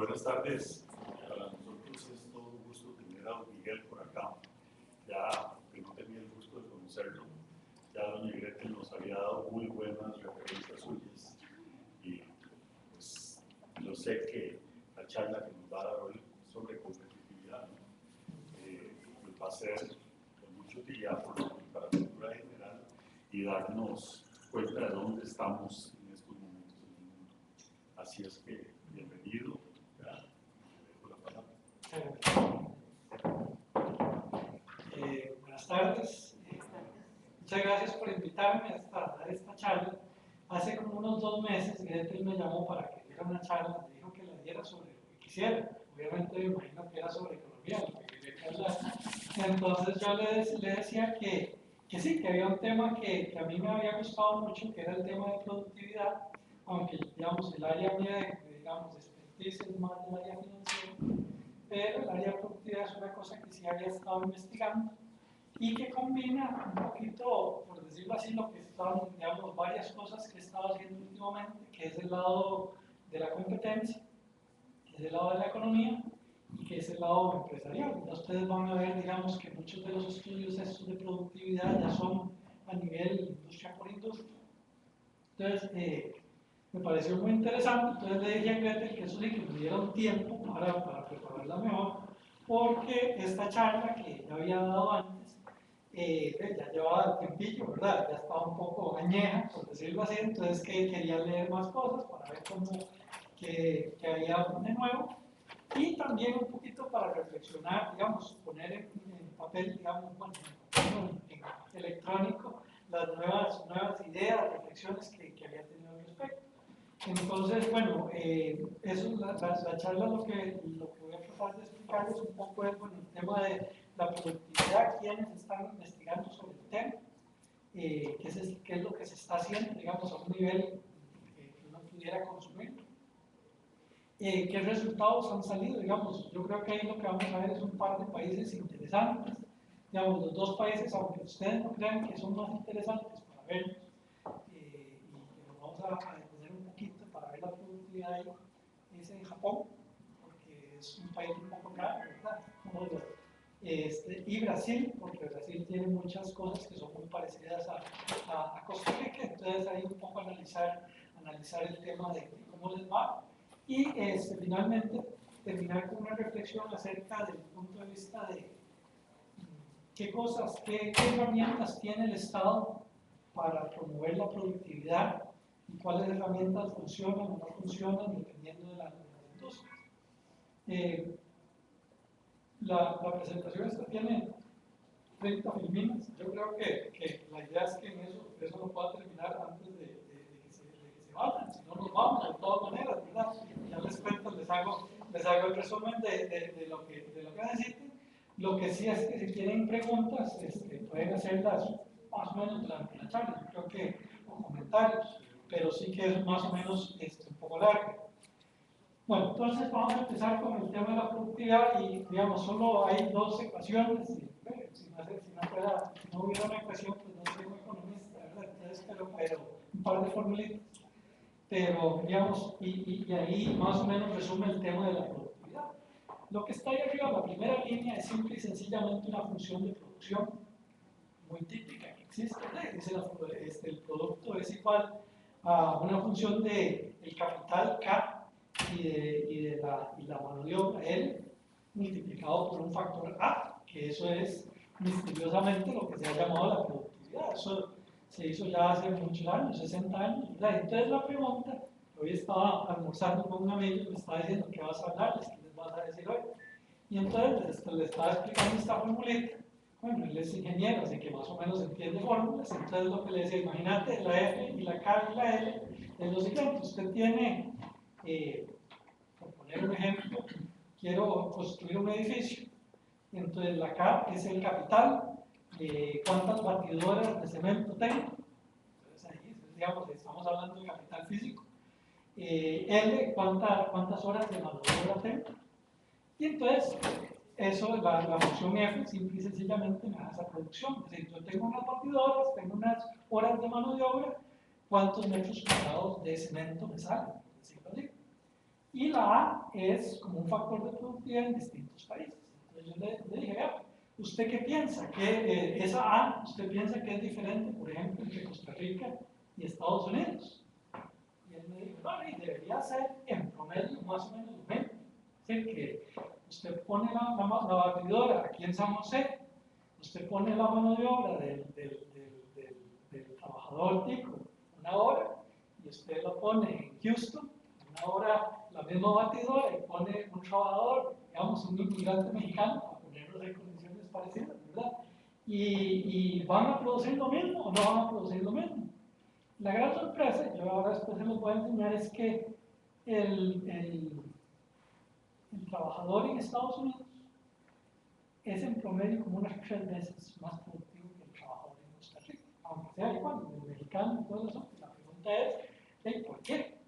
Buenas tardes. Para nosotros es todo un gusto tener a don Miguel por acá. Ya que no tenía el gusto de conocerlo, ya doña Gretel nos había dado muy buenas referencias suyas. Y pues yo sé que la charla que nos va a dar hoy sobre competitividad, nos va a ser de mucha utilidad para la cultura general y darnos cuenta de dónde estamos en estos momentos en el mundo. Así es que, bienvenido. Buenas tardes. Muchas gracias por invitarme a esta charla. Hace como unos 2 meses Gretel me llamó para que diera una charla, me dijo que la diera sobre lo que quisiera. Obviamente me imagino que era sobre economía, lo que quería que hablara. Entonces yo le decía que sí, que había un tema que a mí me había gustado mucho, que era el tema de productividad, aunque digamos el área mía de expertise es más del área financiera, pero el área de productividad es una cosa que sí había estado investigando y que combina un poquito, por decirlo así, lo que estaban, digamos, varias cosas que he estado haciendo últimamente, que es el lado de la competencia, que es el lado de la economía y que es el lado empresarial. Ya ustedes van a ver, digamos, que muchos de los estudios estos de productividad ya son a nivel industria por industria. Entonces, me pareció muy interesante, entonces le dije a Gretel que eso sí, que me diera un tiempo para prepararla mejor, porque esta charla que ya había dado antes, ya llevaba tiempillo, ¿verdad? Ya estaba un poco añeja, por decirlo así, entonces que quería leer más cosas para ver cómo, que había de nuevo, y también un poquito para reflexionar, digamos, poner en papel, digamos, bueno, en electrónico, las nuevas ideas, reflexiones que había tenido al respecto. Entonces, bueno, eso, la charla lo que voy a tratar de explicar es un poco el tema de la productividad, quiénes están investigando sobre el tema, qué es lo que se está haciendo, digamos, a un nivel que uno pudiera consumir, qué resultados han salido, digamos, yo creo que ahí lo que vamos a ver es un par de países interesantes, digamos, los 2 países, aunque ustedes no crean que son más interesantes para verlos, y que nos vamos a detener un poquito para ver la productividad ahí, es en Japón, porque es un país un poco caro, ¿verdad? Y Brasil, porque Brasil tiene muchas cosas que son muy parecidas a Costa Rica, entonces ahí un poco analizar el tema de cómo les va, y finalmente terminar con una reflexión acerca del punto de vista de qué cosas, qué herramientas tiene el Estado para promover la productividad y cuáles herramientas funcionan o no funcionan dependiendo de las industrias. La presentación esta tiene 30 filminas. Yo creo que la idea es que en eso lo pueda terminar antes de que se vayan, si no nos vamos de todas maneras, ¿verdad? Ya les cuento, les hago el resumen de lo que necesiten. Lo que sí es que si tienen preguntas, pueden hacerlas más o menos durante la charla, yo creo que, o comentarios, pero sí que es más o menos un poco larga. Bueno, entonces vamos a empezar con el tema de la productividad y, digamos, solo hay 2 ecuaciones. Si no hubiera una ecuación, pues no soy un economista, ¿verdad? Entonces, pero un par de formulitas. Pero, digamos, y ahí más o menos resume el tema de la productividad. Lo que está ahí arriba, la primera línea, es simple y sencillamente una función de producción muy típica que existe. Dice el producto es igual a una función del capital K y la mano de obra L multiplicado por un factor A, que eso es misteriosamente lo que se ha llamado la productividad. Eso se hizo ya hace muchos años, 60 años. Entonces la pregunta, hoy estaba almorzando con un amigo y me estaba diciendo qué vas a hablarles, qué les vas a decir hoy. Y entonces le estaba explicando esta formulita. Bueno, él es ingeniero, así que más o menos entiende fórmulas. Entonces lo que le decía, imagínate la F y la K y la L, es lo siguiente, usted tiene, por poner un ejemplo, quiero construir un edificio. Entonces la K es el capital, cuántas batidoras de cemento tengo. Entonces ahí, digamos, estamos hablando de capital físico. L, cuántas horas de mano de obra tengo. Y entonces, eso, la función F, simple y sencillamente me da esa producción. Es decir, yo tengo unas batidoras, tengo unas horas de mano de obra, ¿cuántos metros cuadrados de cemento me salen? Por decirlo así. Y la A es como un factor de productividad en distintos países. Entonces yo le dije, vea, ¿usted qué piensa? Que esa A, ¿usted piensa que es diferente, por ejemplo, entre Costa Rica y Estados Unidos? Y él me dijo, no, y debería ser en promedio más o menos lo mismo. Es decir, que usted pone la batidora aquí en San José, usted pone la mano de obra del trabajador tico una hora, y usted la pone en Houston, una hora la misma batidora, y pone un trabajador, digamos, un inmigrante mexicano, a ponerlos en condiciones parecidas, ¿verdad? Y van a producir lo mismo o no van a producir lo mismo. La gran sorpresa, yo ahora después se los voy a enseñar, es que el trabajador en Estados Unidos es en promedio como unas 3 veces más productivo que el trabajador en Costa Rica, aunque sea igual, el mexicano y todo eso. La pregunta es, ¿por qué?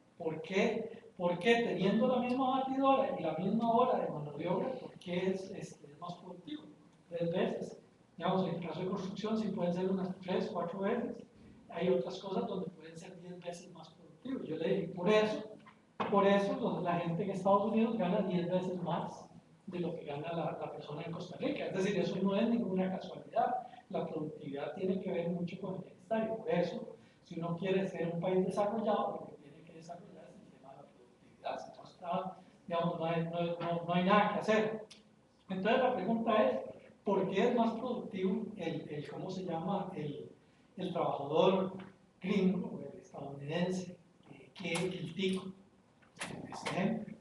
¿Por qué teniendo la misma batidora y la misma hora de mano de obra, por qué es más productivo? 3 veces. Digamos, en el caso de construcción sí pueden ser unas 3, 4 veces. Hay otras cosas donde pueden ser 10 veces más productivos. Yo le dije, por eso la gente en Estados Unidos gana 10 veces más de lo que gana la persona en Costa Rica. Es decir, eso no es ninguna casualidad. La productividad tiene que ver mucho con el bienestar, y por eso, si uno quiere ser un país desarrollado, lo que tiene que desarrollar es el tema de la productividad. Si no está, digamos, no hay nada que hacer. Entonces la pregunta es, ¿por qué es más productivo ¿cómo se llama? El trabajador gringo o el estadounidense que el tico? Este ejemplo.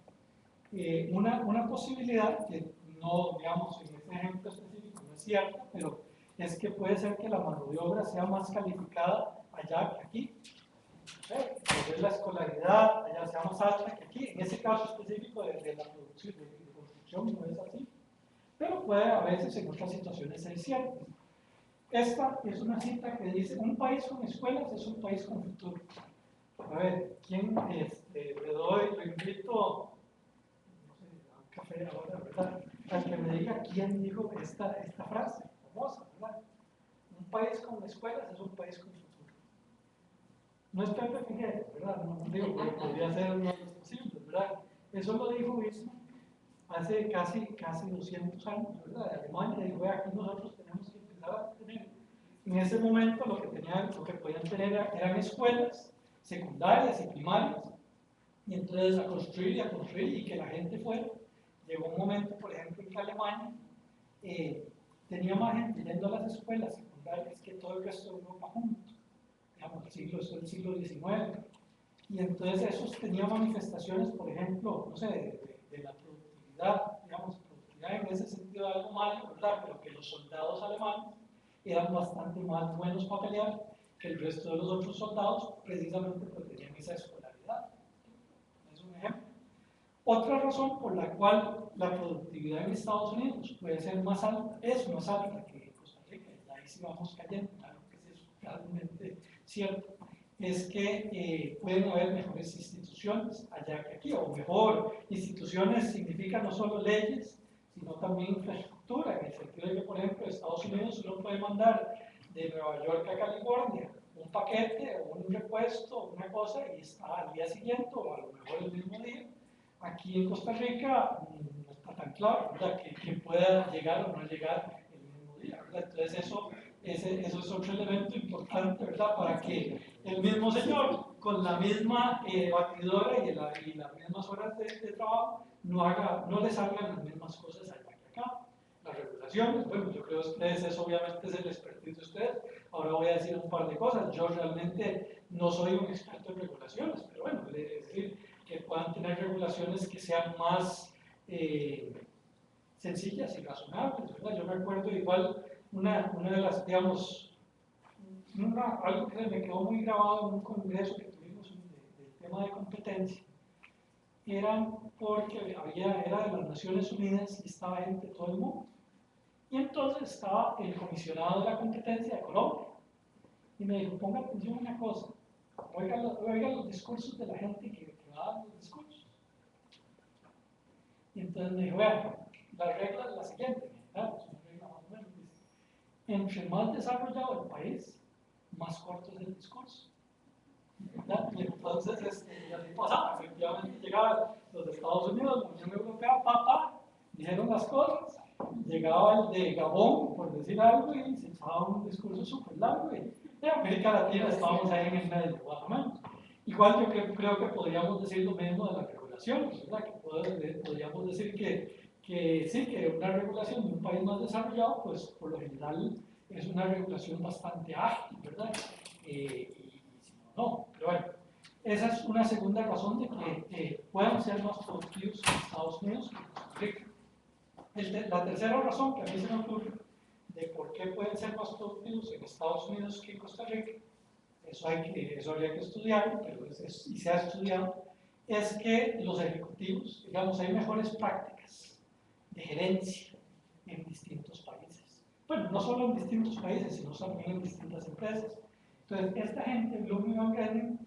Una posibilidad que no, digamos, en este ejemplo específico no es cierta, pero es que puede ser que la mano de obra sea más calificada allá que aquí. La escolaridad allá sea más alta que aquí. En ese caso específico de la producción, de construcción no es así, pero puede a veces en otras situaciones ser cierto. Esta es una cita que dice, un país con escuelas es un país con futuro. A ver, ¿quién lo invito café ahora, ¿verdad? Al que me diga quién dijo esta frase famosa, ¿verdad? Un país con escuelas es un país con futuro. No es Pepe Figueroa, ¿verdad? No digo que podría ser uno de los posibles, ¿verdad? Eso lo dijo Bismarck hace casi 200 años, ¿verdad? De Alemania, dijo, aquí nosotros tenemos que empezar a tener. En ese momento lo que podían tener eran escuelas secundarias y primarias, y entonces a construir y que la gente fuera. Llegó un momento, por ejemplo, en que Alemania tenía más gente yendo a las escuelas secundarias que todo el resto de Europa junto. Digamos, eso del siglo XIX. Y entonces eso tenía manifestaciones, por ejemplo, no sé, de la productividad, digamos, productividad en ese sentido de algo malo, ¿verdad? Pero que los soldados alemanes eran bastante más buenos para pelear que el resto de los otros soldados, precisamente porque tenían esa escolaridad. Es un ejemplo. Otra razón por la cual la productividad en Estados Unidos puede ser más alta, es más alta que en Costa Rica, y ahí sí vamos cayendo, claro que es realmente cierto, es que pueden haber mejores instituciones allá que aquí, o mejor, instituciones significa no solo leyes, sino también infraestructura, en el sentido de que, por ejemplo, en Estados Unidos uno puede mandar de Nueva York a California un paquete o un repuesto, una cosa, y está al día siguiente o a lo mejor el mismo día. Aquí en Costa Rica no está tan claro, ¿verdad? Que pueda llegar o no llegar el mismo día, ¿verdad? Entonces eso es otro elemento importante, ¿verdad? Para que el mismo señor, con la misma batidora y las mismas horas de trabajo, no le salgan las mismas cosas allá que acá. Las regulaciones, bueno, yo creo que ustedes, eso obviamente es el expertise de ustedes. Ahora voy a decir un par de cosas. Yo realmente no soy un experto en regulaciones, pero bueno, es decir, que puedan tener regulaciones que sean más sencillas y razonables, ¿verdad? Yo me acuerdo igual una de las, digamos, algo que se me quedó muy grabado en un congreso que tuvimos del tema de competencia, era porque era de las Naciones Unidas y estaba gente de todo el mundo. Y entonces estaba el comisionado de la competencia de Colombia y me dijo, ponga atención a una cosa, oiga los discursos de la gente que va a dar los discursos. Y entonces me dijo, vean, la regla es la siguiente, claro, es una regla más o menos, dice, entre más desarrollado el país, más corto es el discurso. ¿Verdad? Y entonces, y así pasaba, efectivamente llegaban los de Estados Unidos, la Unión Europea, papá, dijeron las cosas. Llegaba el de Gabón, por decir algo, y se echaba un discurso súper largo. Y en América Latina estábamos ahí en el medio, más o menos. Igual yo creo que podríamos decir lo mismo de la regulación, ¿verdad? Que podríamos decir que sí, que una regulación de un país más desarrollado, pues por lo general es una regulación bastante ágil, ¿verdad? Y si no, no. Pero bueno, esa es una segunda razón de que puedan ser más productivos en Estados Unidos que en Costa Rica. La tercera razón que a mí se me ocurre de por qué pueden ser más productivos en Estados Unidos que en Costa Rica, eso habría que estudiar, pero y se ha estudiado, es que los ejecutivos, digamos, hay mejores prácticas de gerencia en distintos países. Bueno, no solo en distintos países, sino también en distintas empresas. Entonces, esta gente, Bloom y Van Reenen,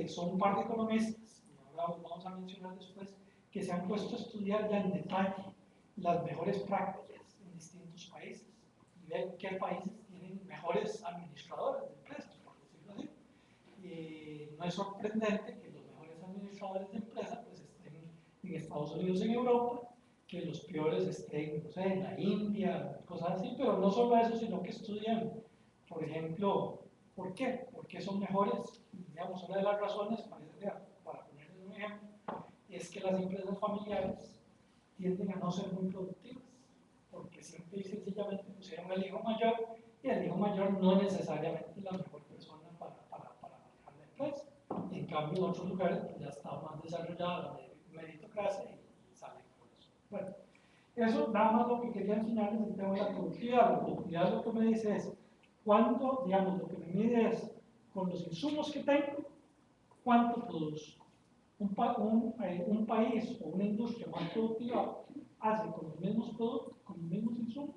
son un par de economistas, y ahora los vamos a mencionar después, que se han puesto a estudiar ya en detalle las mejores prácticas en distintos países y ver qué países tienen mejores administradores de empresas, por decirlo así. No es sorprendente que los mejores administradores de empresas pues, estén en Estados Unidos y en Europa, que los peores estén, no sé, en la India, cosas así, pero no solo eso, sino que estudian, por ejemplo, ¿por qué? ¿Por qué son mejores? Digamos, una de las razones, para ponerles un ejemplo, es que las empresas familiares tienden a no ser muy productivas, porque simple y sencillamente pusieron al hijo mayor, y el hijo mayor no necesariamente es la mejor persona para manejar la empresa. En cambio, en otros lugares pues, ya está más desarrollada la meritocracia y salen por eso. Bueno, eso nada más lo que quería enseñarles el tema de la productividad. La productividad lo que me dice es, cuánto, digamos, lo que me mide es, con los insumos que tengo, cuánto produzco. Un país o una industria más productiva hace con los mismos productos, con los mismos insumos,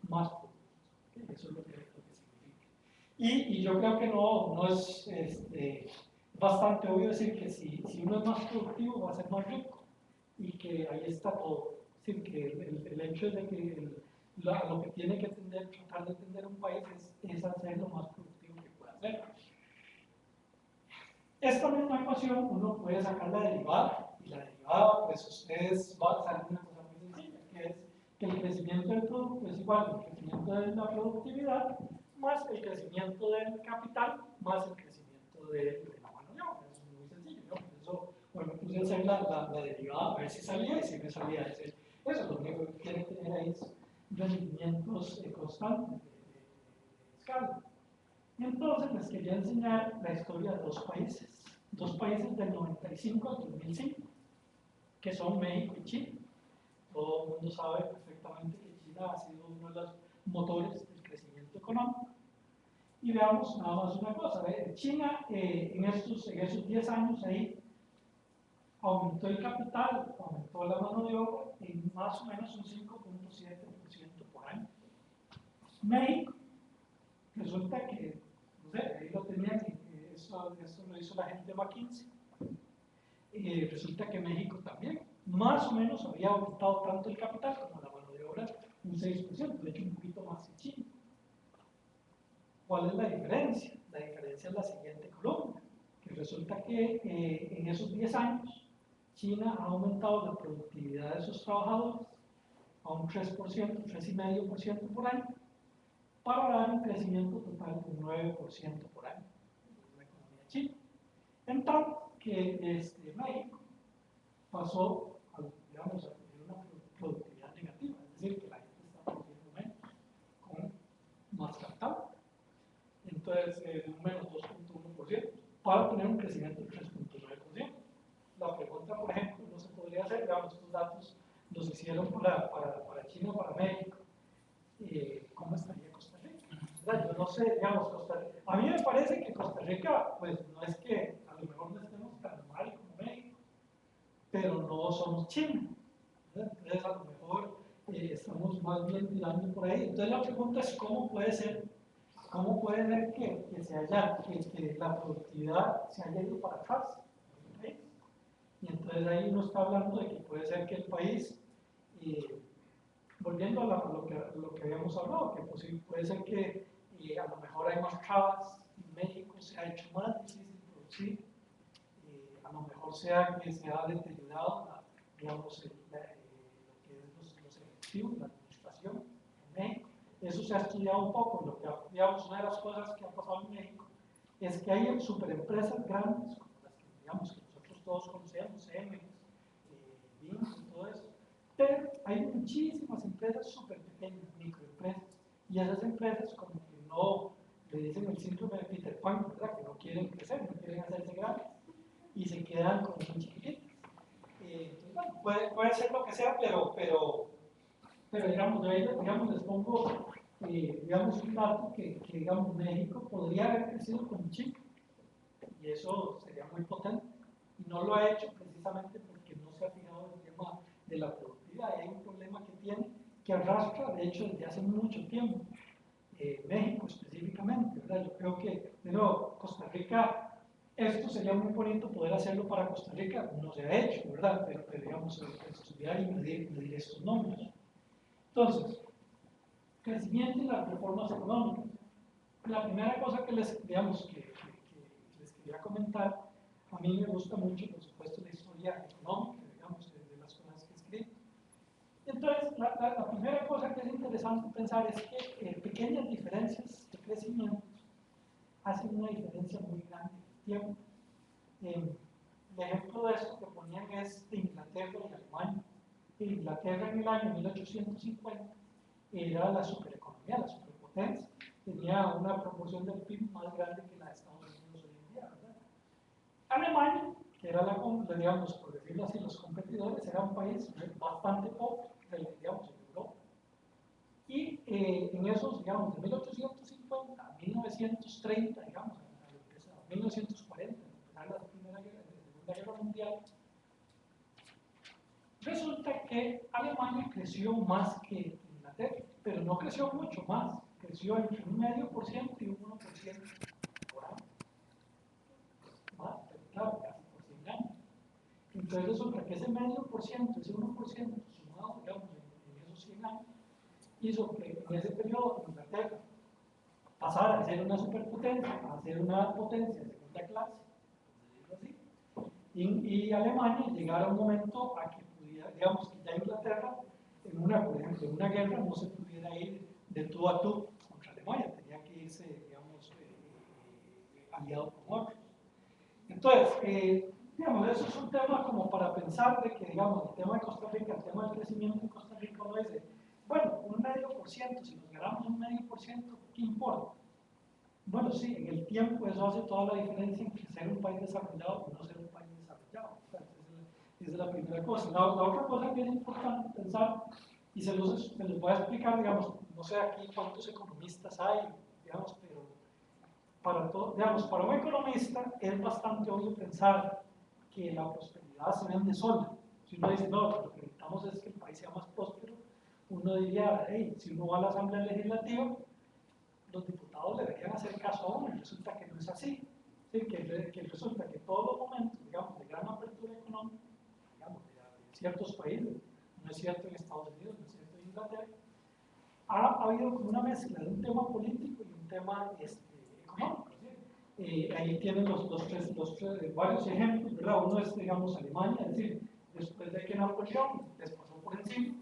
más productos. Eso es lo que significa. Y yo creo que no es bastante obvio decir que si uno es más productivo va a ser más rico y que ahí está todo. Es decir, que el hecho de que lo que tiene que tratar de entender un país es hacer lo más productivo que pueda hacer. Esta misma ecuación uno puede sacar la derivada, y la derivada, pues ustedes van a salir una cosa muy sencilla, que es que el crecimiento del producto es igual al crecimiento de la productividad más el crecimiento del capital más el crecimiento de la mano de obra. Es muy sencillo, ¿no? Por eso, bueno, puse a hacer la derivada a ver si salía, y si me salía eso, lo único que quiere tener ahí es rendimientos constantes de escala. Entonces les quería enseñar la historia de dos países del 95 al 2005, que son México y China. Todo el mundo sabe perfectamente que China ha sido uno de los motores del crecimiento económico. Y veamos nada más una cosa, China en esos 10 años ahí aumentó el capital, aumentó la mano de obra en más o menos un 5.7% por año. México, resulta que no sé, ahí lo tenían, eso lo hizo la gente de McKinsey. Resulta que México también, más o menos, había aumentado tanto el capital como la mano de obra, un 6%, de hecho un poquito más que China. ¿Cuál es la diferencia? La diferencia es la siguiente columna, que resulta que en esos 10 años, China ha aumentado la productividad de sus trabajadores a un 3%, 3,5% por año, para dar un crecimiento total de un 9% por año en la economía china. En tanto que México pasó digamos, a tener una productividad negativa, es decir, que la gente está produciendo menos con más capital. Entonces, un menos 2.1% para tener un crecimiento del 3.9%. La pregunta, por ejemplo, no se podría hacer, veamos, estos datos los hicieron para China, para México. ¿Cómo estaría Costa Rica? Yo no sé, digamos, a mí me parece que Costa Rica, pues no es que a lo mejor no estemos tan mal como México, pero no somos China. Entonces, a lo mejor estamos más bien tirando por ahí. Entonces, la pregunta es: ¿cómo puede ser que la productividad se haya ido para atrás en el país? Y entonces ahí uno está hablando de que puede ser que el país, volviendo a lo que habíamos hablado, que puede ser que a lo mejor hay más trabas, en México se ha hecho más difícil producir, a lo mejor sea que se ha deteriorado, digamos, lo que es los efectivos, la administración en México. Eso se ha estudiado un poco. Lo que, digamos, una de las cosas que ha pasado en México es que hay superempresas grandes, como las que, digamos, que nosotros todos conocemos, Siemens, Vinci y todo eso, pero hay muchísimas empresas súper pequeñas, microempresas, y esas empresas como que no le dicen el síndrome de Peter Pan, ¿verdad? Que no quieren crecer, no quieren hacerse grandes, y se quedan como muy chiquititas. Entonces, bueno, puede ser lo que sea, pero digamos, de ahí, digamos, les pongo, digamos, un dato que, digamos, México podría haber crecido como Chile, y eso sería muy potente, y no lo ha hecho precisamente porque no se ha fijado en el tema de la productividad. Hay un problema que tiene, que arrastra, de hecho, desde hace mucho tiempo, México específicamente, ¿verdad? Yo creo que, de nuevo, Costa Rica, esto sería muy bonito poder hacerlo para Costa Rica, no se ha hecho, ¿verdad? Pero digamos, estudiar y medir estos números. Entonces, crecimiento y las reformas económicas. La primera cosa que les, digamos, que les quería comentar, a mí me gusta mucho, por supuesto, la historia económica, digamos, de las cosas que escribo. Entonces, la primera cosa que es interesante pensar es que pequeñas diferencias de crecimiento hacen una diferencia muy grande en el tiempo. El ejemplo de esto que ponían es de Inglaterra y Alemania. Inglaterra en el año 1850 era la supereconomía, la superpotencia. Tenía una proporción del PIB más grande que la de Estados Unidos hoy en día, ¿verdad? Alemania, que era digamos, por decirlo así, los competidores, era un país bastante pobre, digamos, en Europa. Y en esos, digamos, de 1850 a 1930, digamos, a 1940, a la Segunda Guerra Mundial, resulta que Alemania creció más que Inglaterra, pero no creció mucho más, creció entre un 0,5% y un 1% por año. Más, pero claro, casi por 100 años. Entonces resulta que ese 0,5%, ese 1% sumado, digamos, en esos 100 años, hizo que en ese periodo Inglaterra pasara a ser una superpotencia, a ser una potencia de segunda clase, así, y Alemania llegara a un momento a que pudiera, digamos, que ya Inglaterra, por ejemplo, en una guerra no se pudiera ir de tú a tú contra Alemania, tenía que irse, digamos, aliado con otros. Entonces, digamos, eso es un tema como para pensar de que, digamos, el tema de Costa Rica, el tema del crecimiento en Costa Rica no es de, bueno, un 0,5%, si nos ganamos un 0,5%, ¿qué importa? Bueno, sí, en el tiempo eso hace toda la diferencia entre ser un país desarrollado o no ser un país desarrollado. Esa es la primera cosa. La otra cosa que es importante pensar, y se los voy a explicar, digamos, no sé aquí cuántos economistas hay, digamos, pero digamos, para un economista es bastante obvio pensar que la prosperidad se vende sola. Si uno dice, no, lo que necesitamos es que el país sea más próspero, uno diría, hey, si uno va a la Asamblea Legislativa, los diputados le deberían hacer caso a uno, y resulta que no es así. ¿Sí? Que resulta que todos los momentos, digamos, de gran apertura económica, digamos, de ciertos países, no es cierto en Estados Unidos, no es cierto en Inglaterra, ha habido como una mezcla de un tema político y un tema económico. ¿Sí? Ahí tienen varios ejemplos, ¿verdad? Uno es, digamos, Alemania, es decir, después de que Napoleón les pasó por encima,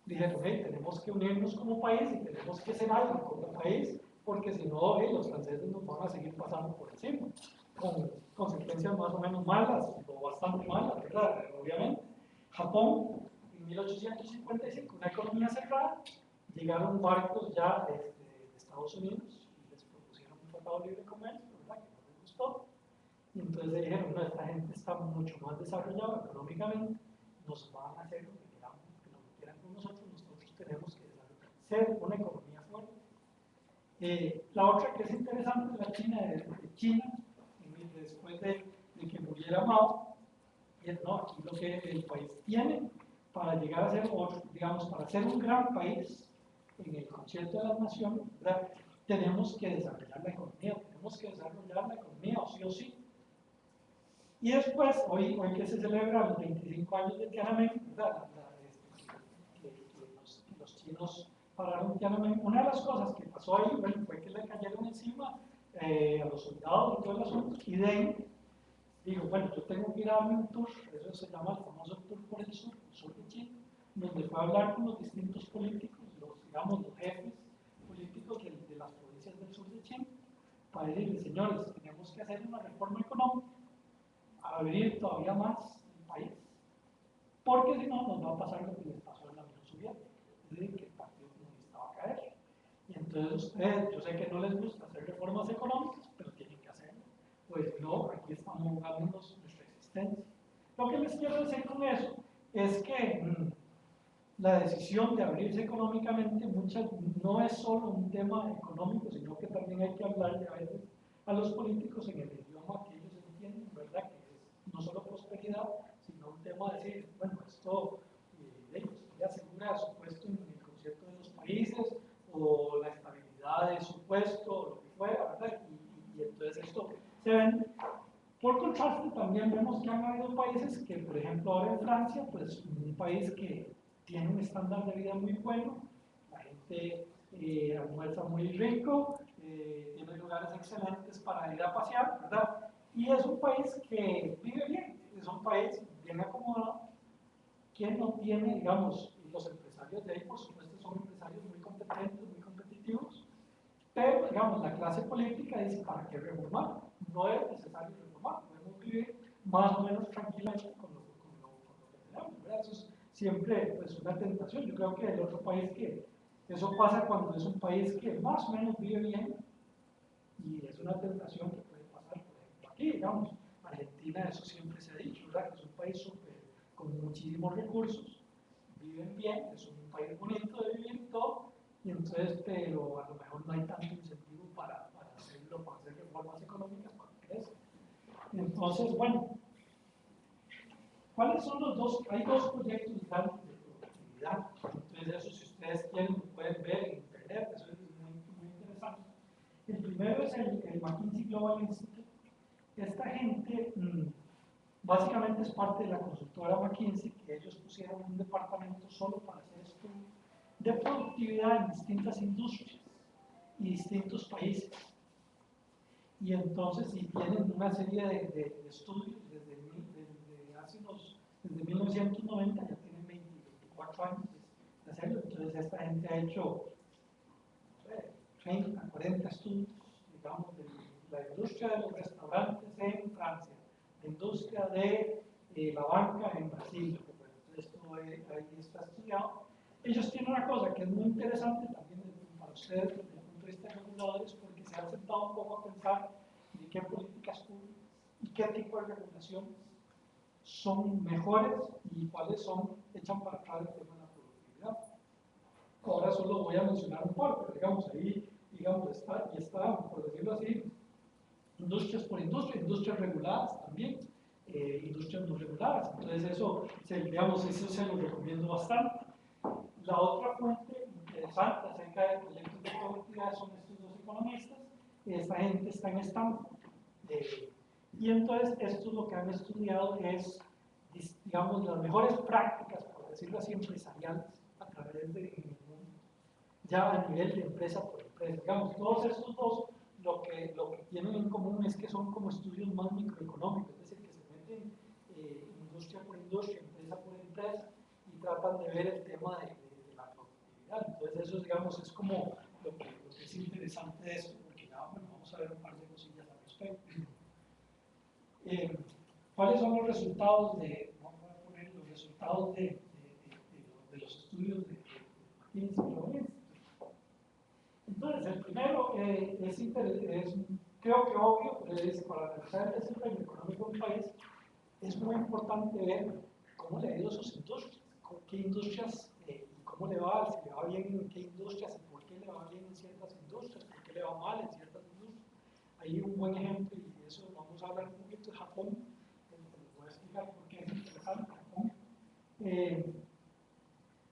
dijeron, hey, tenemos que unirnos como país y tenemos que hacer algo como país, porque si no, los franceses nos van a seguir pasando por encima, con consecuencias más o menos malas, o bastante malas, ¿verdad? Obviamente. Japón, en 1855, una economía cerrada, llegaron barcos ya de Estados Unidos y les propusieron un tratado de libre comercio, ¿verdad? Que no les gustó. Y entonces dijeron, no, esta gente está mucho más desarrollada económicamente, nos van a hacer lo que queramos, lo que quieran con nosotros tenemos que ser una economía fuerte. La otra que es interesante es la China de China, después de que muriera Mao, y es, no, aquí lo que el país tiene para llegar a ser otro, digamos, para ser un gran país en el concierto de las naciones, ¿verdad? Tenemos que desarrollar la economía, o sí. Y después, hoy que se celebra los 25 años de Tiananmen, ¿verdad? Los chinos pararon Tiananmen. Una de las cosas que pasó ahí, bueno, fue que le cayeron encima a los soldados y todo el asunto, y Deng digo, bueno, yo tengo que ir a darme un tour, eso se llama el famoso tour por el sur de Chile, donde fue a hablar con los distintos políticos, digamos, los jefes políticos de las provincias del sur de Chile, para decirles, señores, tenemos que hacer una reforma económica, abrir todavía más el país, porque si no nos va a pasar lo que les pasó en la Unión Soviética, es decir, que el Partido Comunista va a caer. Y entonces ustedes, yo sé que no les gusta hacer reformas económicas, pero tienen que hacerlo. Pues no, aquí estamos jugando nuestra existencia. Lo que les quiero decir con eso es que la decisión de abrirse económicamente no es solo un tema económico, sino que también hay que hablarle a veces a los políticos en el idioma que ellos entienden, ¿verdad? Que es no solo prosperidad, sino un tema de decir, bueno, esto ya asegura su puesto en el concierto de los países, o la estabilidad de su puesto, o lo que fuera, ¿verdad? Y entonces esto se vende. Por contraste, también vemos que han habido países que, por ejemplo, ahora en Francia, pues un país que tiene un estándar de vida muy bueno, la gente almuerza muy rico, tiene lugares excelentes para ir a pasear, ¿verdad? Y es un país que vive bien, es un país bien acomodado, que no tiene, digamos, los empresarios de ahí, por supuesto, son empresarios muy competentes, muy competitivos, pero, digamos, la clase política dice, ¿para qué reformar? No es necesario reformar, podemos vivir más o menos tranquilamente con lo que tenemos, ¿verdad? Eso es siempre pues, una tentación. Yo creo que el otro país que eso pasa cuando es un país que más o menos vive bien, y es una tentación que puede pasar, por ejemplo, aquí, digamos, Argentina, eso siempre se ha dicho, ¿verdad? Que es un país con muchísimos recursos, viven bien, es un país bonito de vivir y todo, y entonces, pero a lo mejor no hay tanto incentivo para hacerlo, para hacer reformas económicas cuando crece. Entonces, bueno, ¿cuáles son los dos? Hay dos proyectos grandes de productividad, entonces eso si ustedes quieren lo pueden ver en internet, eso es muy interesante. El primero es el McKinsey Global Institute. Esta gente básicamente es parte de la consultora McKinsey, que ellos pusieron un departamento solo para hacer estudios de productividad en distintas industrias y distintos países. Y entonces, si tienen una serie de estudios desde 1990, ya tienen 24 años de hacerlo, entonces esta gente ha hecho 30, 40 estudios, digamos, de la industria de los restaurantes en Francia, la industria de la banca en Brasil, esto ahí está estudiado. Ellos tienen una cosa que es muy interesante también para ustedes desde el punto de vista de reguladores, porque se han sentado un poco a pensar de qué políticas públicas y qué tipo de regulaciones son mejores y cuáles echan para atrás el tema de la productividad. Ahora solo voy a mencionar un par, pero digamos ahí, digamos, está, por decirlo así, industrias por industria, industrias reguladas también, industrias no reguladas. Entonces eso se lo recomiendo bastante. La otra fuente interesante acerca de proyectos de productividad son estos dos economistas. Esta gente está en Stanford. Y entonces esto lo que han estudiado es, digamos, las mejores prácticas, por decirlo así, empresariales a través del mundo, ya a nivel de empresa por empresa. Digamos, todos estos dos lo que tienen en común es que son como estudios más microeconómicos, es decir, que se meten industria por industria, empresa por empresa, y tratan de ver el tema de la productividad. Entonces eso, digamos, es como lo que es interesante de esto, porque ya bueno, vamos a ver un par de cosillas al respecto. ¿Cuáles son los resultados vamos a poner los resultados de los estudios de McKinsey? Entonces, el primero creo que obvio, pero es para analizar el desempeño económico de un país, es muy importante ver cómo le ha ido a sus industrias, qué industrias y cómo le va, si le va bien en qué industrias y por qué le va bien en ciertas industrias, por qué le va mal en ciertas industrias. Hay un buen ejemplo, y de eso vamos a hablar un poquito de Japón, les voy a explicar por qué es interesante Japón.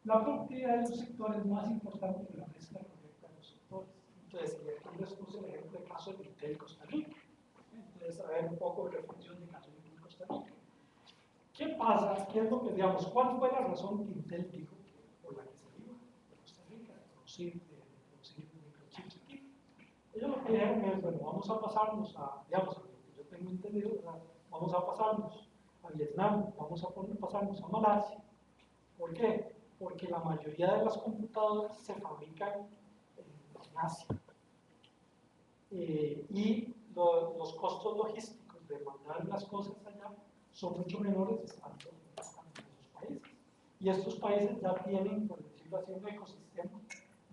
La productividad de los sectores más importante que la mezcla correcta de los sectores. Entonces, aquí les puse el ejemplo de caso de Intel Costa Rica. Entonces, a ver un poco de reflexión de caso de Intel Costa Rica. ¿Qué pasa? ¿Qué es lo que, digamos, cuál fue la razón que Intel dijo por la que se iba de Costa Rica de producir microchips aquí? Ellos lo que dijeron es, bueno, vamos a pasarnos a, digamos, a lo que yo tengo entendido, vamos a pasarnos a Vietnam, vamos a pasarnos a Malasia. ¿Por qué? Porque la mayoría de las computadoras se fabrican en Asia. Y los costos logísticos de mandar las cosas allá son mucho menores estando en esos países. Y estos países ya tienen, por decirlo así, un ecosistema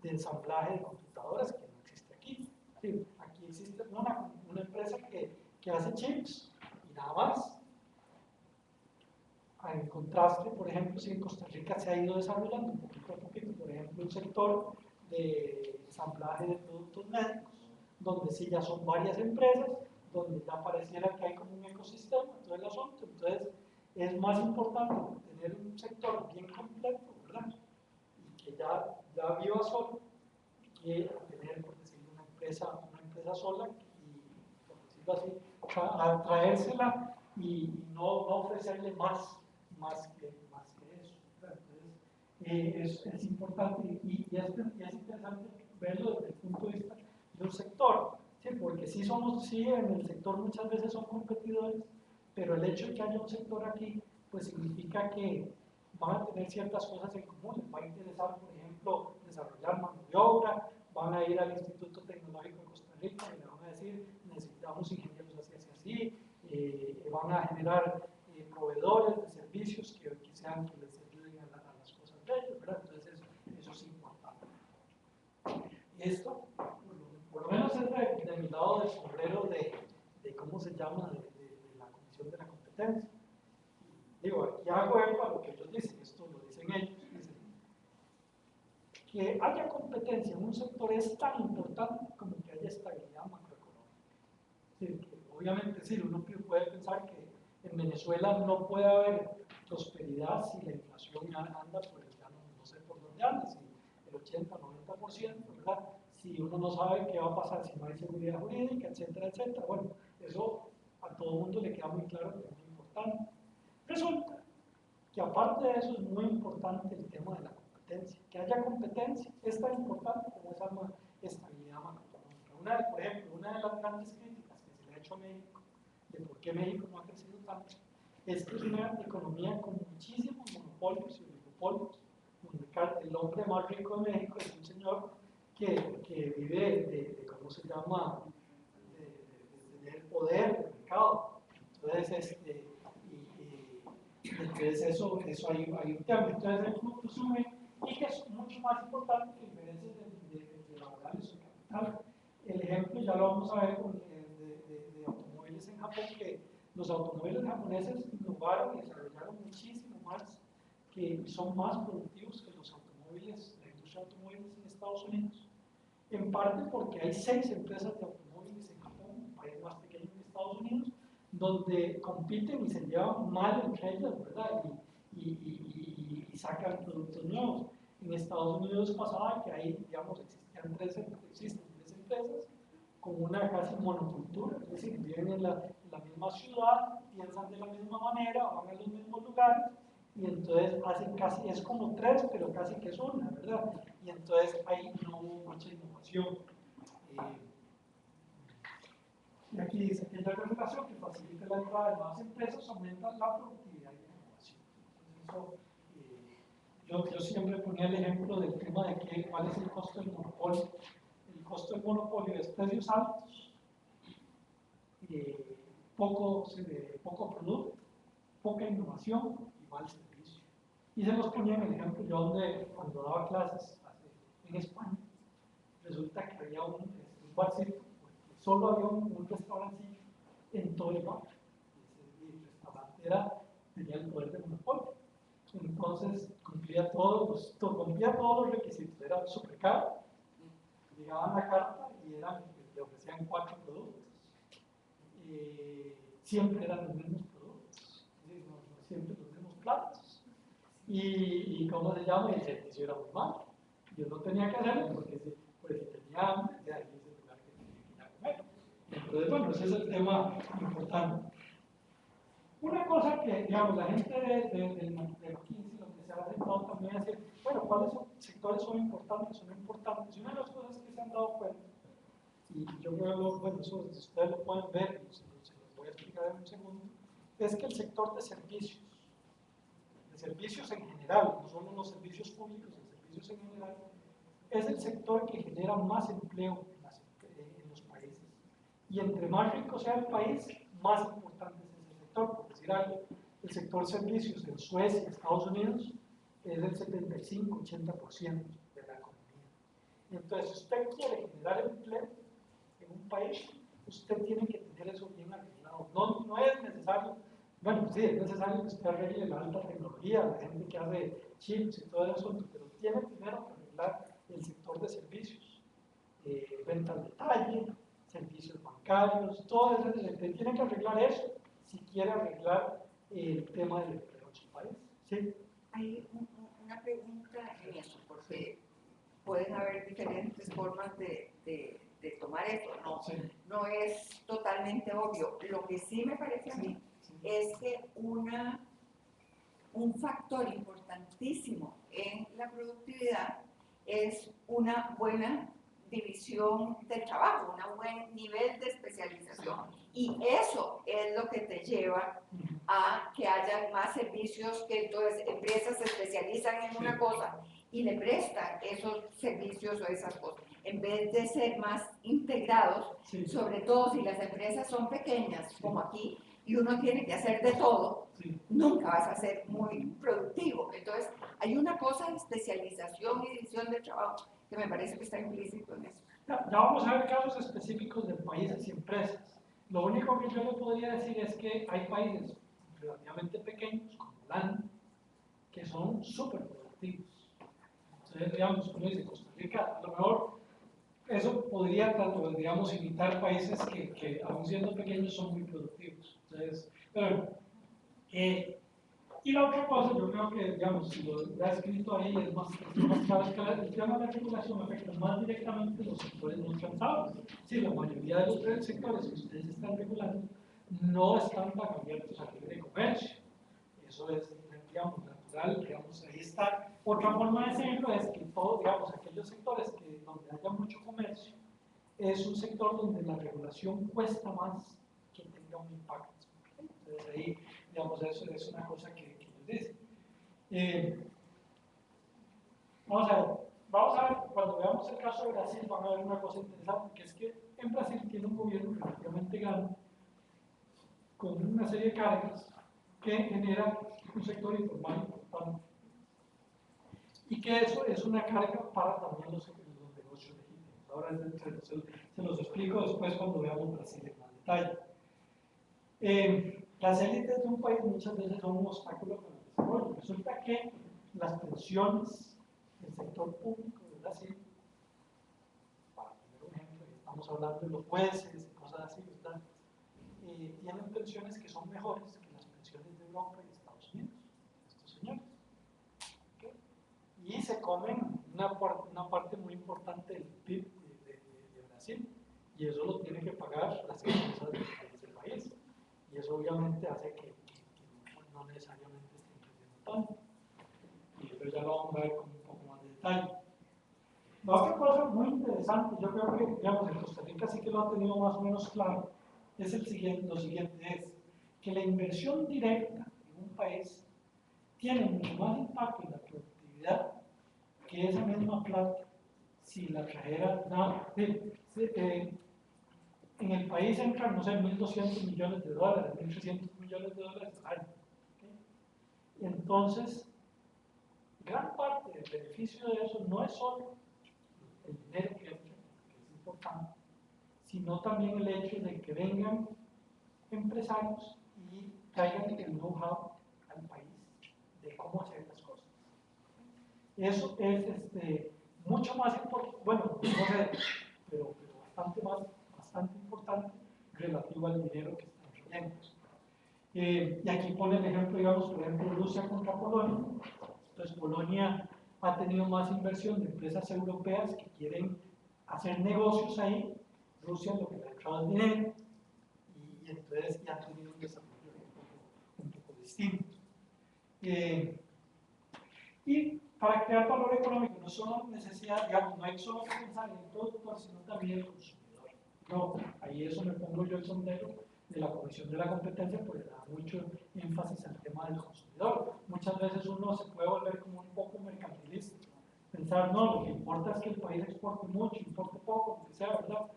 de ensamblaje de computadoras que no existe aquí. Sí, aquí existe una empresa que hace chips y nada más. En contraste, por ejemplo, si en Costa Rica se ha ido desarrollando un poquito a poquito, por ejemplo, un sector de ensamblaje de productos médicos, donde sí ya son varias empresas, donde ya pareciera que hay como un ecosistema, todo el asunto. Entonces, es más importante tener un sector bien completo, ¿verdad? Y que ya viva solo, que tener, por decirlo, una empresa sola y, por decirlo así, atraérsela y no ofrecerle más que eso. Entonces, es importante y es interesante verlo desde el punto de vista de un sector, ¿sí? Porque sí en el sector muchas veces son competidores, pero el hecho de que haya un sector aquí, pues significa que van a tener ciertas cosas en común. Les va a interesar, por ejemplo, desarrollar mano de obra, van a ir al Instituto Tecnológico de Costa Rica y le van a decir, necesitamos ingenieros así, van a generar proveedores de servicios que les ayuden a las cosas de ellos, ¿verdad? Entonces eso es importante. Esto, por lo menos es de mi lado del sombrero de ¿cómo se llama? De la Comisión de la Competencia. Digo, aquí hago eco a lo que ellos dicen, esto lo dicen ellos, dicen que haya competencia en un sector es tan importante como que haya estabilidad macroeconómica. Sí, obviamente, sí, uno puede pensar que en Venezuela no puede haber prosperidad si la inflación anda por el no sé por dónde anda, si el 80-90%, ¿verdad? Si uno no sabe qué va a pasar, si no hay seguridad jurídica, etcétera, etcétera. Bueno, eso a todo el mundo le queda muy claro que es muy importante. Resulta que aparte de eso es muy importante el tema de la competencia. Que haya competencia es tan importante como esa estabilidad macroeconómica. Por ejemplo, una de las grandes críticas que se le ha hecho a México, de por qué México no ha crecido tanto, es que es una economía con muchísimos monopolios y oligopolios. El hombre más rico de México es un señor que vive de ¿cómo se llama?, de tener poder del mercado. Entonces, entonces eso hay un tema. Entonces el flujo sube y que es mucho más importante que diferencias de laborales o capital. El ejemplo ya lo vamos a ver de automóviles en Japón, que los automóviles japoneses innovaron y desarrollaron muchísimo más, que son más productivos que los automóviles, la industria de automóviles en Estados Unidos. En parte porque hay 6 empresas de automóviles en Japón, un país más pequeño que Estados Unidos, donde compiten y se llevan mal entre ellas, ¿verdad? Y sacan productos nuevos. En Estados Unidos pasaba que ahí, digamos, existen tres empresas con una casi monocultura, es decir, viven en la misma ciudad, piensan de la misma manera, van a los mismos lugares, y entonces hacen casi, es como 3, pero casi que es una, ¿verdad? Y entonces ahí no hubo mucha innovación. Y aquí dice que la regulación que facilita la entrada de nuevas empresas aumenta la productividad y la innovación. Entonces, yo siempre ponía el ejemplo del tema de cuál es el costo del monopolio. El costo del monopolio es precios altos, poco producto, poca innovación y mal servicio. Y se los ponía en el ejemplo yo cuando daba clases en España, resulta que había un barcito, solo había un restaurancillo en todo el barrio. El restaurante tenía el poder de monopolio. Entonces cumplía todos los requisitos, era súper caro. Llegaban la carta y le ofrecían 4 productos. Siempre eran los mismos productos, no siempre los mismos platos. Y ¿cómo se llama? El servicio era muy malo. Yo no tenía que hacerlo porque si tenía hambre, ya ahí es el lugar que tenía que ir a comer. Entonces, bueno, ese es el tema importante. Una cosa que, digamos, la gente de McKinsey, lo que se ha intentado también es decir, bueno, ¿cuáles sectores son importantes o no importantes? Y una de las cosas que se han dado cuenta, y yo creo, bueno, eso ustedes lo pueden ver, se los voy a explicar en un segundo, es que el sector de servicios en general, no solo los servicios públicos, los servicios en general, es el sector que genera más empleo en los países. Y entre más rico sea el país, más importante es ese sector. Por decir algo, el sector servicios en Suecia, Estados Unidos, es el 75-80% de la economía. Y entonces, si usted quiere generar empleo en un país, usted tiene que tener eso bien arreglado. No es necesario, bueno, sí, es necesario que usted arregle la alta tecnología, la gente que hace chips y todo eso, pero tiene primero que arreglar el sector de servicios, venta al detalle, servicios bancarios, todo eso, usted tiene que arreglar eso si quiere arreglar el tema del empleo en su país. ¿Sí? Hay una pregunta en eso, porque pueden haber diferentes formas de tomar esto, ¿no? Sí. No es totalmente obvio. Lo que sí me parece a mí es que un factor importantísimo en la productividad es una buena división del trabajo, un buen nivel de especialización. Y eso es lo que te lleva a que haya más servicios, que entonces empresas se especializan en una cosa y le prestan esos servicios o esas cosas, en vez de ser más integrados, sobre todo si las empresas son pequeñas, como aquí, y uno tiene que hacer de todo, nunca vas a ser muy productivo. Entonces, hay una cosa de especialización y división del trabajo que me parece que está implícito en eso. Ya vamos a ver casos específicos de países y empresas. Lo único que yo le podría decir es que hay países relativamente pequeños, como Holanda, que son súper productivos. Entonces, digamos, como dice Costa Rica, a lo mejor eso podría, digamos, imitar países que aún siendo pequeños son muy productivos. Entonces, pero, y la otra cosa, yo creo que, digamos, si lo ha escrito ahí, es más claro, es que el tema de la regulación afecta más directamente los sectores no transables. Sí, la mayoría de los tres sectores que ustedes están regulando no están tan abiertos a libre comercio. Eso es, digamos, natural, digamos, ahí está. Otra forma de decirlo es que todos, digamos, aquellos sectores donde haya mucho comercio, es un sector donde la regulación cuesta más que tenga un impacto. Entonces ahí, digamos, eso es una cosa que nos dice. Vamos a ver, cuando veamos el caso de Brasil, van a ver una cosa interesante, que es que en Brasil tiene un gobierno relativamente grande, con una serie de cargas que genera un sector informal importante. Y que eso es una carga para también los negocios legítimos. Ahora se los explico después cuando veamos Brasil en más detalle. Las élites de un país muchas veces son un obstáculo para el desarrollo. Resulta que las pensiones del sector público de Brasil, para poner un ejemplo, estamos hablando de los jueces y cosas así, ¿verdad? Tienen pensiones que son mejores que las pensiones de Europa y de Estados Unidos, estos señores. ¿Okay? Y se comen una parte muy importante del PIB de Brasil, y eso lo tienen que pagar las empresas del país. Y eso obviamente hace que no necesariamente estén creciendo tanto. Y eso ya lo vamos a ver con un poco más de detalle. La otra cosa muy interesante, yo creo que, digamos, en Costa Rica sí que lo ha tenido más o menos claro, es lo siguiente, es que la inversión directa en un país tiene mucho más impacto en la productividad que esa misma plata si la trajera, en el país entran, no sé, 1.200 millones de dólares, 1.300 millones de dólares al año. ¿Okay? Y entonces, gran parte del beneficio de eso no es solo el dinero que entra, que es importante, sino también el hecho de que vengan empresarios y traigan el know-how al país de cómo hacer las cosas. Eso es mucho más importante, bueno, no sé, pero bastante importante relativo al dinero que están trayendo. Y aquí pone el ejemplo, digamos, por ejemplo, Rusia contra Polonia. Entonces, Polonia ha tenido más inversión de empresas europeas que quieren hacer negocios ahí. Rusia lo que le ha entrado es dinero, y entonces ya ha tenido un desarrollo un poco distinto. Y para crear valor económico no solo necesidad, digamos, no hay solo que pensar en el productor, sino también el consumidor. No, ahí eso me pongo yo el sombrero de la Comisión de la Competencia pues da mucho énfasis al tema del consumidor. Muchas veces uno se puede volver como un poco mercantilista, pensar, no, lo que importa es que el país exporte mucho, importe poco, lo que sea, ¿verdad?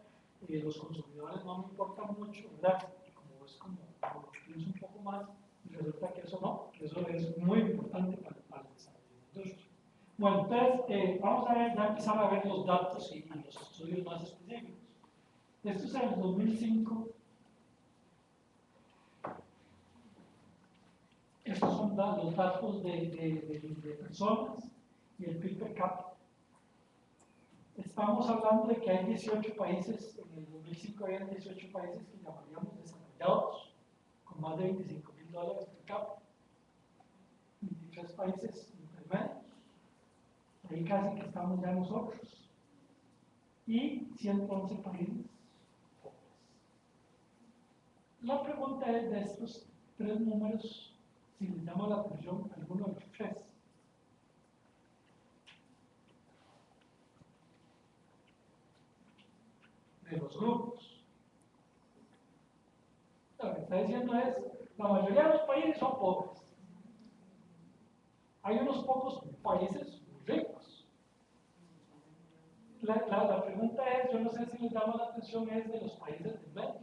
Los consumidores no me importan mucho, ¿verdad? Y como es como lo pienso un poco más, y resulta que eso no, que eso es muy importante para el desarrollo de la industria. Bueno, entonces, vamos a ver, ya empezar a ver los datos y los estudios más específicos. Esto es el 2005. Estos son los datos de personas y el PIB per cápita. Estamos hablando de que hay 18 países, en el 2005 había 18 países que llamaríamos desarrollados, con más de $25,000 per cápita. 23 países intermedios, ahí casi que estamos ya nosotros. Y 111 países pobres. La pregunta es de estos tres números, si les llama la atención alguno de los tres. De los grupos. Lo que está diciendo es, la mayoría de los países son pobres. Hay unos pocos países muy ricos. La pregunta es, yo no sé si les llama la atención, es de los países del medio,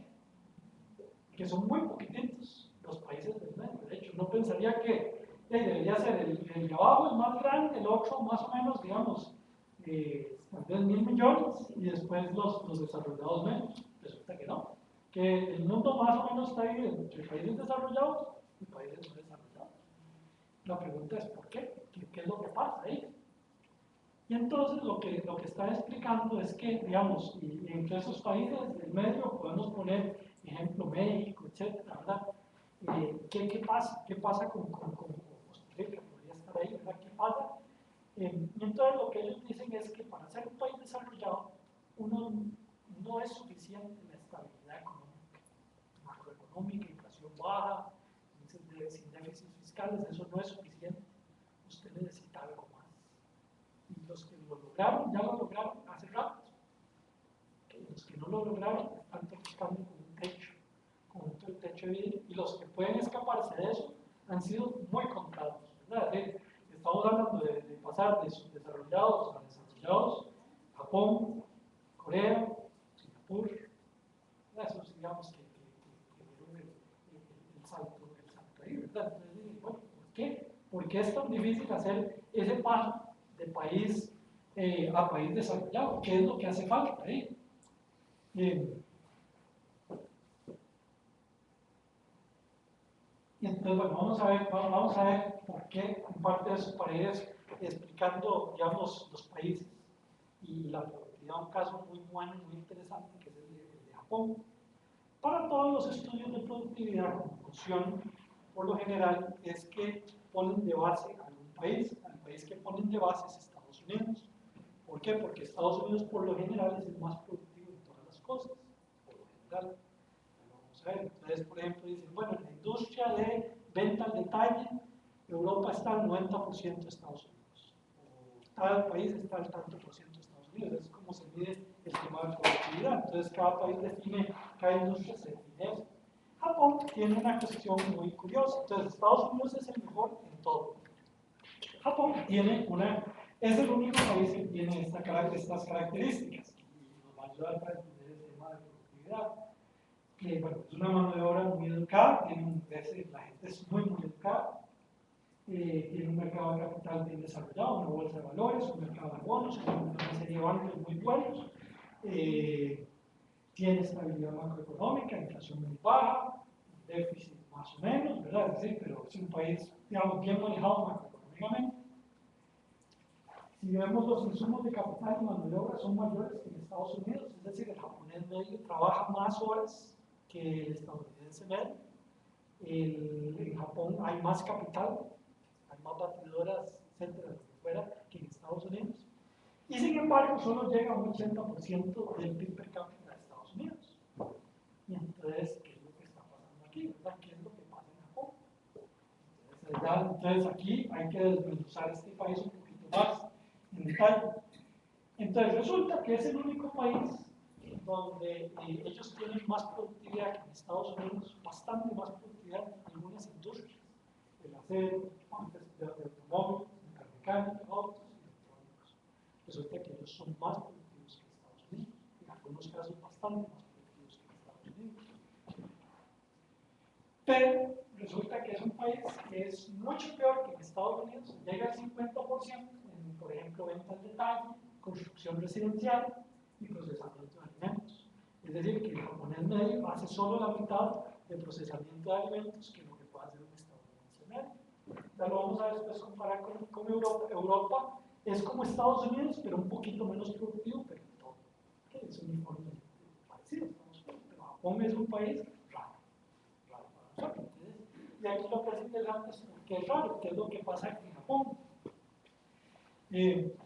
que son muy poquititos los países del medio. De hecho, uno pensaría que debería ser el de abajo el más grande, el otro más o menos, digamos, tal vez 1.000 millones, y después los desarrollados menos. Resulta que no, que el mundo más o menos está dividido entre países desarrollados y países no desarrollados. La pregunta es ¿por qué? ¿Qué es lo que pasa ahí? Y entonces lo que está explicando es que, digamos, y entre esos países del medio podemos poner, ejemplo, México, etcétera, ¿verdad? ¿Qué pasa? ¿Qué pasa con Costa Rica? Podría estar ahí, ¿verdad? ¿Qué pasa? Y entonces lo que ellos dicen es que para ser un país desarrollado, uno no es suficiente la estabilidad económica, macroeconómica, inflación baja, sin déficits fiscales, eso no es suficiente. Usted necesita algo más. Y los que lo lograron, ya lo lograron hace rato. Los que no lo lograron están tocando con un techo, con un techo de vidrio, y los que pueden escaparse de eso han sido muy contados, ¿verdad? Estamos hablando de pasar de subdesarrollados a desarrollados, Japón, Corea, Singapur, esos digamos que dieron el salto ahí, ¿verdad? Entonces, bueno, ¿por qué? ¿Por qué es tan difícil hacer ese paso de país a país desarrollado? ¿Qué es lo que hace falta ahí? Y entonces, bueno, vamos a ver por qué, en parte de eso, para ir explicando, digamos, los países y la productividad. Un caso muy bueno, muy interesante, que es el de Japón. Para todos los estudios de productividad, como funciona, por lo general, es que ponen de base a algún país. El país que ponen de base es Estados Unidos. ¿Por qué? Porque Estados Unidos, por lo general, es el más productivo en todas las cosas, por lo general. Vamos a ver, entonces, por ejemplo, dicen, bueno, en la industria de venta al detalle, Europa está al 90% de Estados Unidos. O cada país está al tanto por ciento de Estados Unidos. Es como se mide el tema de productividad. Entonces, cada país define, cada industria se define eso. Japón tiene una cuestión muy curiosa. Entonces, Estados Unidos es el mejor en todo. Japón es el único país que tiene estas características. Y nos va a ayudar para entender el tema de productividad. Que, bueno, es una mano de obra muy educada, la gente es muy educada, tiene un mercado de capital bien desarrollado, una bolsa de valores, un mercado de bonos, una serie de bancos muy buenos, tiene estabilidad macroeconómica, inflación muy baja, déficit más o menos, ¿verdad? Es decir, pero es un país, digamos, bien manejado macroeconómicamente. Si vemos los insumos de capital y mano de obra son mayores que en Estados Unidos, es decir, el japonés medio trabaja más horas que el estadounidense medio. En Japón hay más capital, hay más batidoras, etcétera, fuera que en Estados Unidos. Y sin embargo, solo llega a un 80% del PIB per cápita de Estados Unidos. Y entonces, ¿qué es lo que está pasando aquí? ¿Verdad? ¿Qué es lo que pasa en Japón? Entonces aquí hay que desmenuzar este país un poquito más en detalle. Entonces resulta que es el único país donde ellos tienen más productividad que en Estados Unidos, bastante más productividad en algunas industrias, el acero, de automóvil, mecánica, autos y electrónicos. Resulta que ellos son más productivos que Estados Unidos, en algunos casos bastante más productivos que Estados Unidos. Pero resulta que es un país que es mucho peor que en Estados Unidos, llega al 50% en, por ejemplo, venta al detalle, construcción residencial y procesamiento de alimentos. Es decir, que el japonés medio hace solo la mitad de procesamiento de alimentos que lo que puede hacer un estadounidense medio. Ya lo vamos a después comparar con Europa. Europa es como Estados Unidos, pero un poquito menos productivo, pero todo. ¿Okay? Es uniformemente parecido, pero Japón es un país raro para nosotros. Y aquí lo que es interesante es que es raro, qué es lo que pasa en Japón.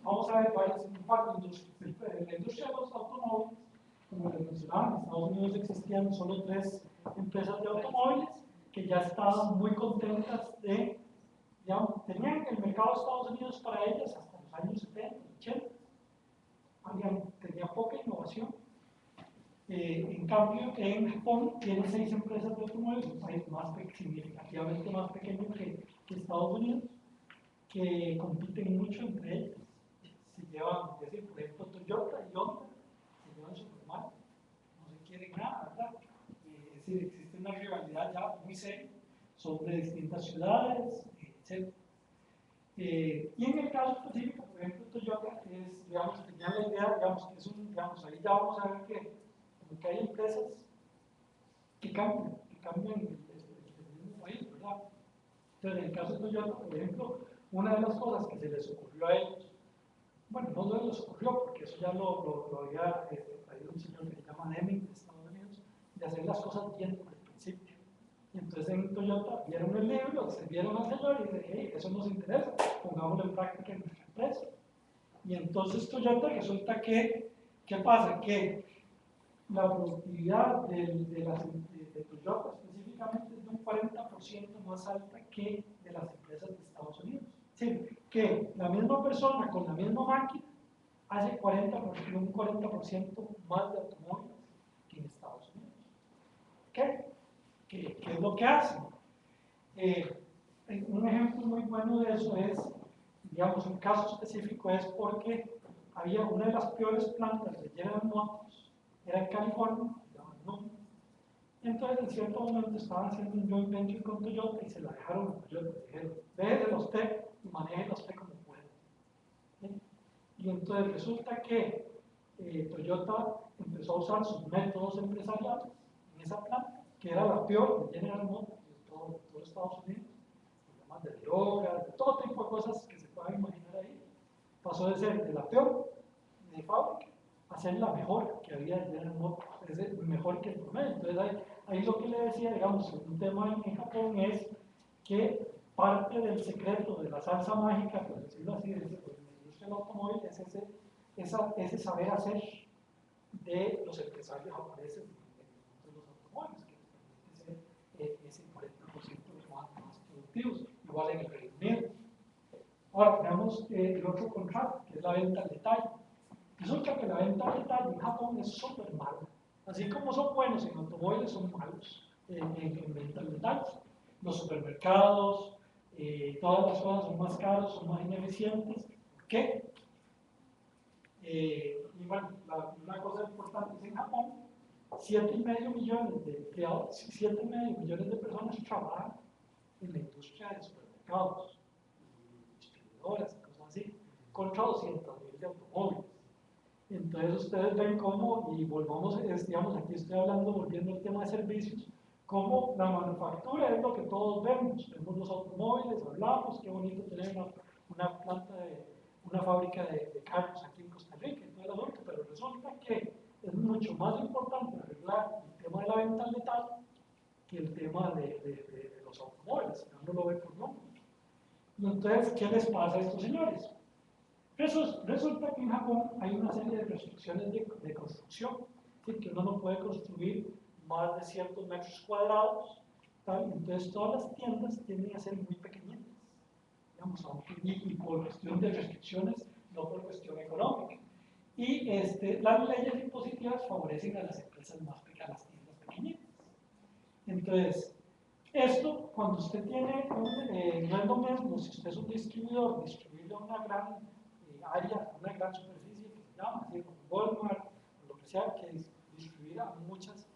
Vamos a ver un par de industrias. La industria de los automóviles, como les mencionaba, en Estados Unidos existían solo 3 empresas de automóviles que ya estaban muy contentas de, digamos, tenían el mercado de Estados Unidos para ellas hasta los años 70, 80. Tenía poca innovación. En cambio, en Japón tiene 6 empresas de automóviles, un país significativamente más pequeño que Estados Unidos, que compiten mucho entre ellas. Se llevan, es decir, por ejemplo, Toyota y Honda se llevan súper mal, no se quieren nada, ¿verdad? Es decir, existe una rivalidad ya muy seria, son de distintas ciudades, etc. Y en el caso específico, por ejemplo, Toyota es, digamos, tenía la idea, digamos, que es un, digamos, ahí ya vamos a ver que hay empresas que cambian el mismo país, ¿verdad? Entonces, en el caso de Toyota, por ejemplo, una de las cosas que se les ocurrió a ellos, bueno, no se les ocurrió, porque eso ya lo había traído un señor que se llama Deming de Estados Unidos, de hacer las cosas bien desde el principio. Y entonces en Toyota vieron el libro, se vieron al señor y dijeron, hey, eso nos interesa, pongámoslo en práctica en nuestra empresa. Y entonces Toyota resulta que, ¿qué pasa? Que la productividad de Toyota específicamente es de un 40% más alta que de las empresas de Estados Unidos. Es decir, que la misma persona con la misma máquina hace un 40% más de automóviles que en Estados Unidos. ¿Qué es lo que hacen? Un ejemplo muy bueno de eso es, digamos, un caso específico es porque había una de las peores plantas de General Motors, era en California, no. Entonces, en cierto momento estaban haciendo un joint venture con Toyota y se la dejaron a Toyota. Dijeron, déjenla usted y manéjenla usted como pueda. ¿Sí? Y entonces resulta que Toyota empezó a usar sus métodos empresariales en esa planta, que era la peor de General Motors de todo Estados Unidos, problemas de drogas, de todo tipo de cosas que se puedan imaginar ahí. Pasó de ser de la peor de fábrica a ser la mejor que había de General Motors, es decir, mejor que el promedio. Entonces ahí lo que le decía, digamos, un tema en Japón es que parte del secreto de la salsa mágica, por decirlo así, de la industria del automóvil, es ese saber hacer de los empresarios japoneses de los automóviles, que les permite ser ese 40% más productivos, igual en el Reino Unido. Ahora tenemos el otro contrato, que es la venta al detalle. Resulta que la venta al detalle en Japón es súper mala. Así como son buenos en automóviles, son malos en venta al detalle. Los supermercados, todas las cosas son más caros, son más ineficientes. ¿Por qué? Y bueno, una cosa importante es en Japón, 7,5 millones de empleados, 7,5 millones de personas trabajan en la industria de supermercados, distribuidoras y cosas así, contra 200,000 de automóviles. Entonces ustedes ven cómo, y volvamos, digamos, aquí estoy hablando, volviendo al tema de servicios, cómo la manufactura es lo que todos vemos. Vemos los automóviles, hablamos, qué bonito tener una planta una fábrica de carros aquí en Costa Rica y todo el asunto, pero resulta que es mucho más importante arreglar el tema de la venta al detalle que el tema de los automóviles, no lo ve por nombre. Y entonces, ¿qué les pasa a estos señores? Resulta que en Japón hay una serie de restricciones de construcción, es decir, que uno no puede construir más de ciertos metros cuadrados, ¿tal? Entonces todas las tiendas tienden a ser muy pequeñitas, digamos, y por cuestión de restricciones, no por cuestión económica. Y las leyes impositivas favorecen a las empresas más pequeñas, las tiendas pequeñitas. Entonces, esto, cuando usted tiene no es lo mismo si usted es un distribuidor, distribuirle una gran área, una gran superficie que se llama, así como Walmart, o lo que sea, que distribuir a muchas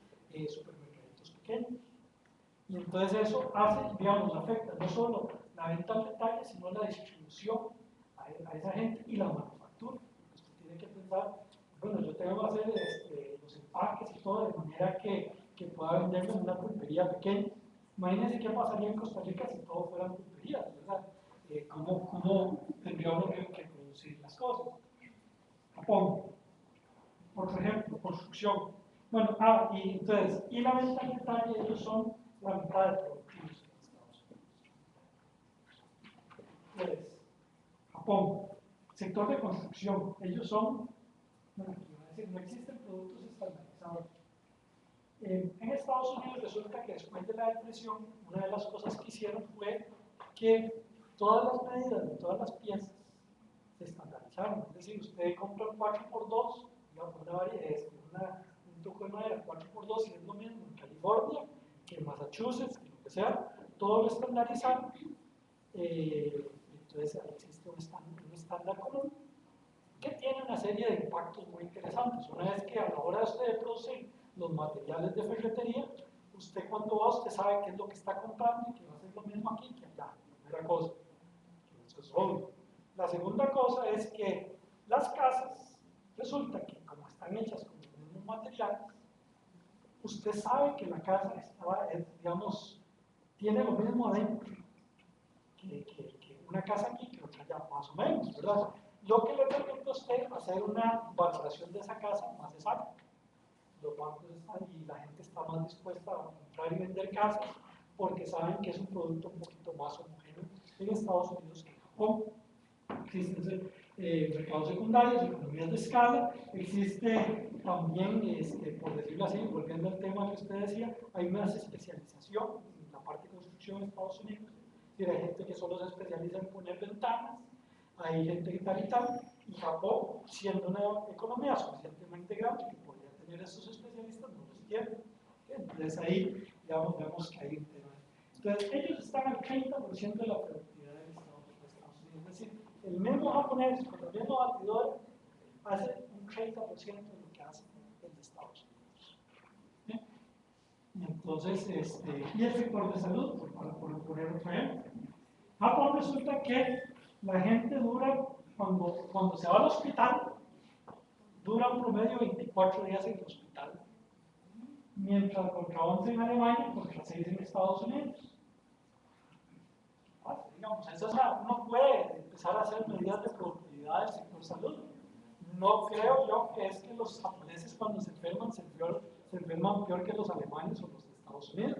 supermercados pequeños. Y entonces eso hace, digamos, afecta no solo la venta al detalle, sino la distribución a esa gente y la manufactura. Usted tiene que pensar, bueno, yo tengo que hacer los empaques y todo de manera que pueda venderlo en una pulpería pequeña. Imagínense qué pasaría en Costa Rica si todo fueran pulperías, ¿verdad? ¿Cómo tendría uno que producir las cosas? Japón, por ejemplo, construcción. Bueno, y entonces, y la venta al detalle, ellos son la mitad de productivos en Estados Unidos. Entonces, Japón, sector de construcción, ellos son, bueno, no existen productos estandarizados. En Estados Unidos resulta que después de la depresión, una de las cosas que hicieron fue que todas las medidas de todas las piezas se estandarizaron. Es decir, usted compra un 4x2, un tuco de madera 4x2 y es lo mismo en California que en Massachusetts, que lo que sea, todo lo estandarizaron. Entonces existe un estándar común que tiene una serie de impactos muy interesantes. Una vez que a la hora de usted producir los materiales de ferretería, usted cuando va, usted sabe qué es lo que está comprando y que va a ser lo mismo aquí que allá. La primera cosa, eso es obvio. La segunda cosa es que las casas, resulta que como están hechas con los mismos materiales, usted sabe que la casa digamos, tiene lo mismo adentro que una casa aquí que otra allá, más o menos, ¿verdad? Lo que le permite a usted hacer una valoración de esa casa más exacta. Los bancos están y la gente está más dispuesta a comprar y vender casas porque saben que es un producto un poquito más homogéneo en Estados Unidos que en Japón. Existen mercados secundarios, economías de escala, existe también, por decirlo así, volviendo al tema que usted decía, hay más especialización en la parte de construcción en Estados Unidos. Hay gente que solo se especializa en poner ventanas, hay gente que tal y tal, y Japón, siendo una economía suficientemente grande que podría tener estos especialistas, no los tiene. Entonces ahí, digamos, vemos que hay un tema. Entonces, ellos están al 30% de la productividad de Estados Unidos. Es decir, el mismo japonés con el mismo batidor hace un 30% de lo que hace el de Estados Unidos. ¿Sí? Y entonces, y el sector de salud, por poner otro ejemplo. Japón resulta que la gente dura, cuando se va al hospital, dura un promedio de 24 días en el hospital, mientras contra 11 en Alemania, contra 6 en Estados Unidos. Digamos, uno puede empezar a hacer medidas de productividad del sector salud. No creo yo que es que los japoneses cuando se enferman enferman peor que los alemanes o los de Estados Unidos.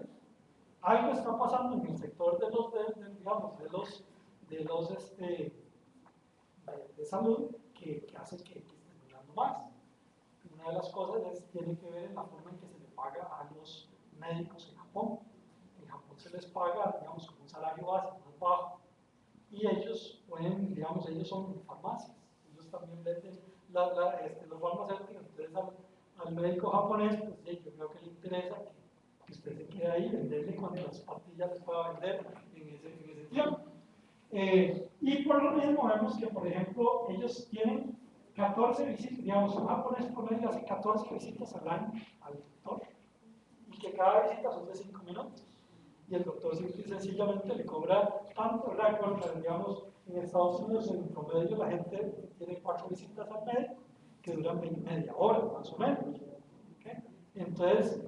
Algo está pasando en el sector de salud que hace que estén durando más. Una de las cosas tiene que ver en la forma en que se le paga a los médicos en Japón. En Japón se les paga, digamos, con un salario base más bajo. Y ellos pueden, digamos, ellos son farmacias. Ellos también venden los farmacéuticos. Entonces al médico japonés, pues yo creo que le interesa que usted se quede ahí, venderle cuantas pastillas le pueda vender en ese tiempo. Y por lo mismo vemos que, por ejemplo, ellos tienen 14 visitas, digamos, un japonés promedio hace 14 visitas al año al doctor, y que cada visita son de 5 minutos. Y el doctor sencillamente le cobra tanto, ¿verdad? Digamos, en Estados Unidos en promedio la gente tiene 4 visitas al médico que duran media hora, más o menos. ¿Okay? Entonces,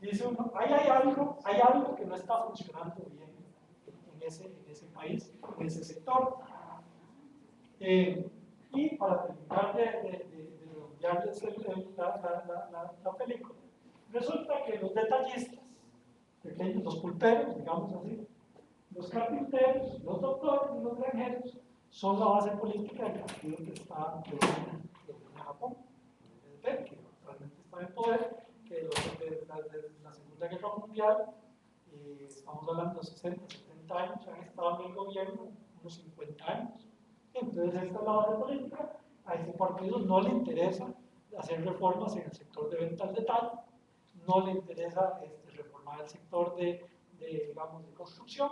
dice uno, hay algo que no está funcionando bien en ese país, en ese sector. Y para terminar de redondearles la película, resulta que los detallistas, pequeños, los pulperos, digamos así, los carpinteros, los doctores y los granjeros son la base política del partido que está en Japón, que realmente está en poder, que de la Segunda Guerra Mundial, estamos hablando de 60, 70 años, han estado en el gobierno unos 50 años. Entonces esta es la base política, a ese partido no le interesa hacer reformas en el sector de venta al detalle, no le interesa reformar el sector digamos, de construcción,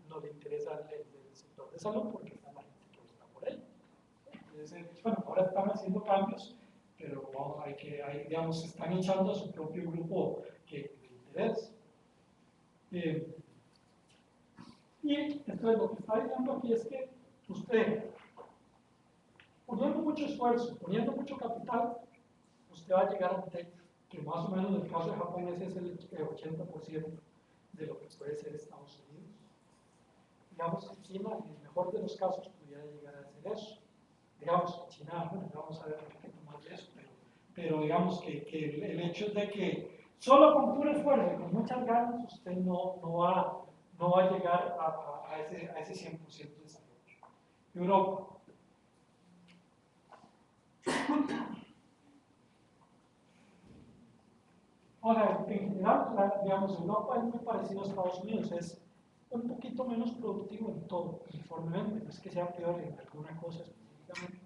no le interesa el sector de salud porque está la gente que vota por él. Entonces, bueno, ahora están haciendo cambios, pero vamos, digamos, se están echando a su propio grupo que le interesa. Y entonces lo que está diciendo aquí es que usted, poniendo mucho esfuerzo, poniendo mucho capital, usted va a llegar a un techo, que más o menos en el caso de Japón ese es el 80% de lo que puede ser Estados Unidos. Digamos que China, en el mejor de los casos, pudiera llegar a hacer eso. Digamos que China, bueno, vamos a ver un poquito más de eso, pero digamos que el hecho es de que solo con puro esfuerzo y con muchas ganas usted no va a llegar a ese 100% de desarrollo. Europa. Ahora, en general, digamos, Europa es muy parecido a Estados Unidos, es un poquito menos productivo en todo, uniformemente, no es que sea peor en alguna cosa específicamente.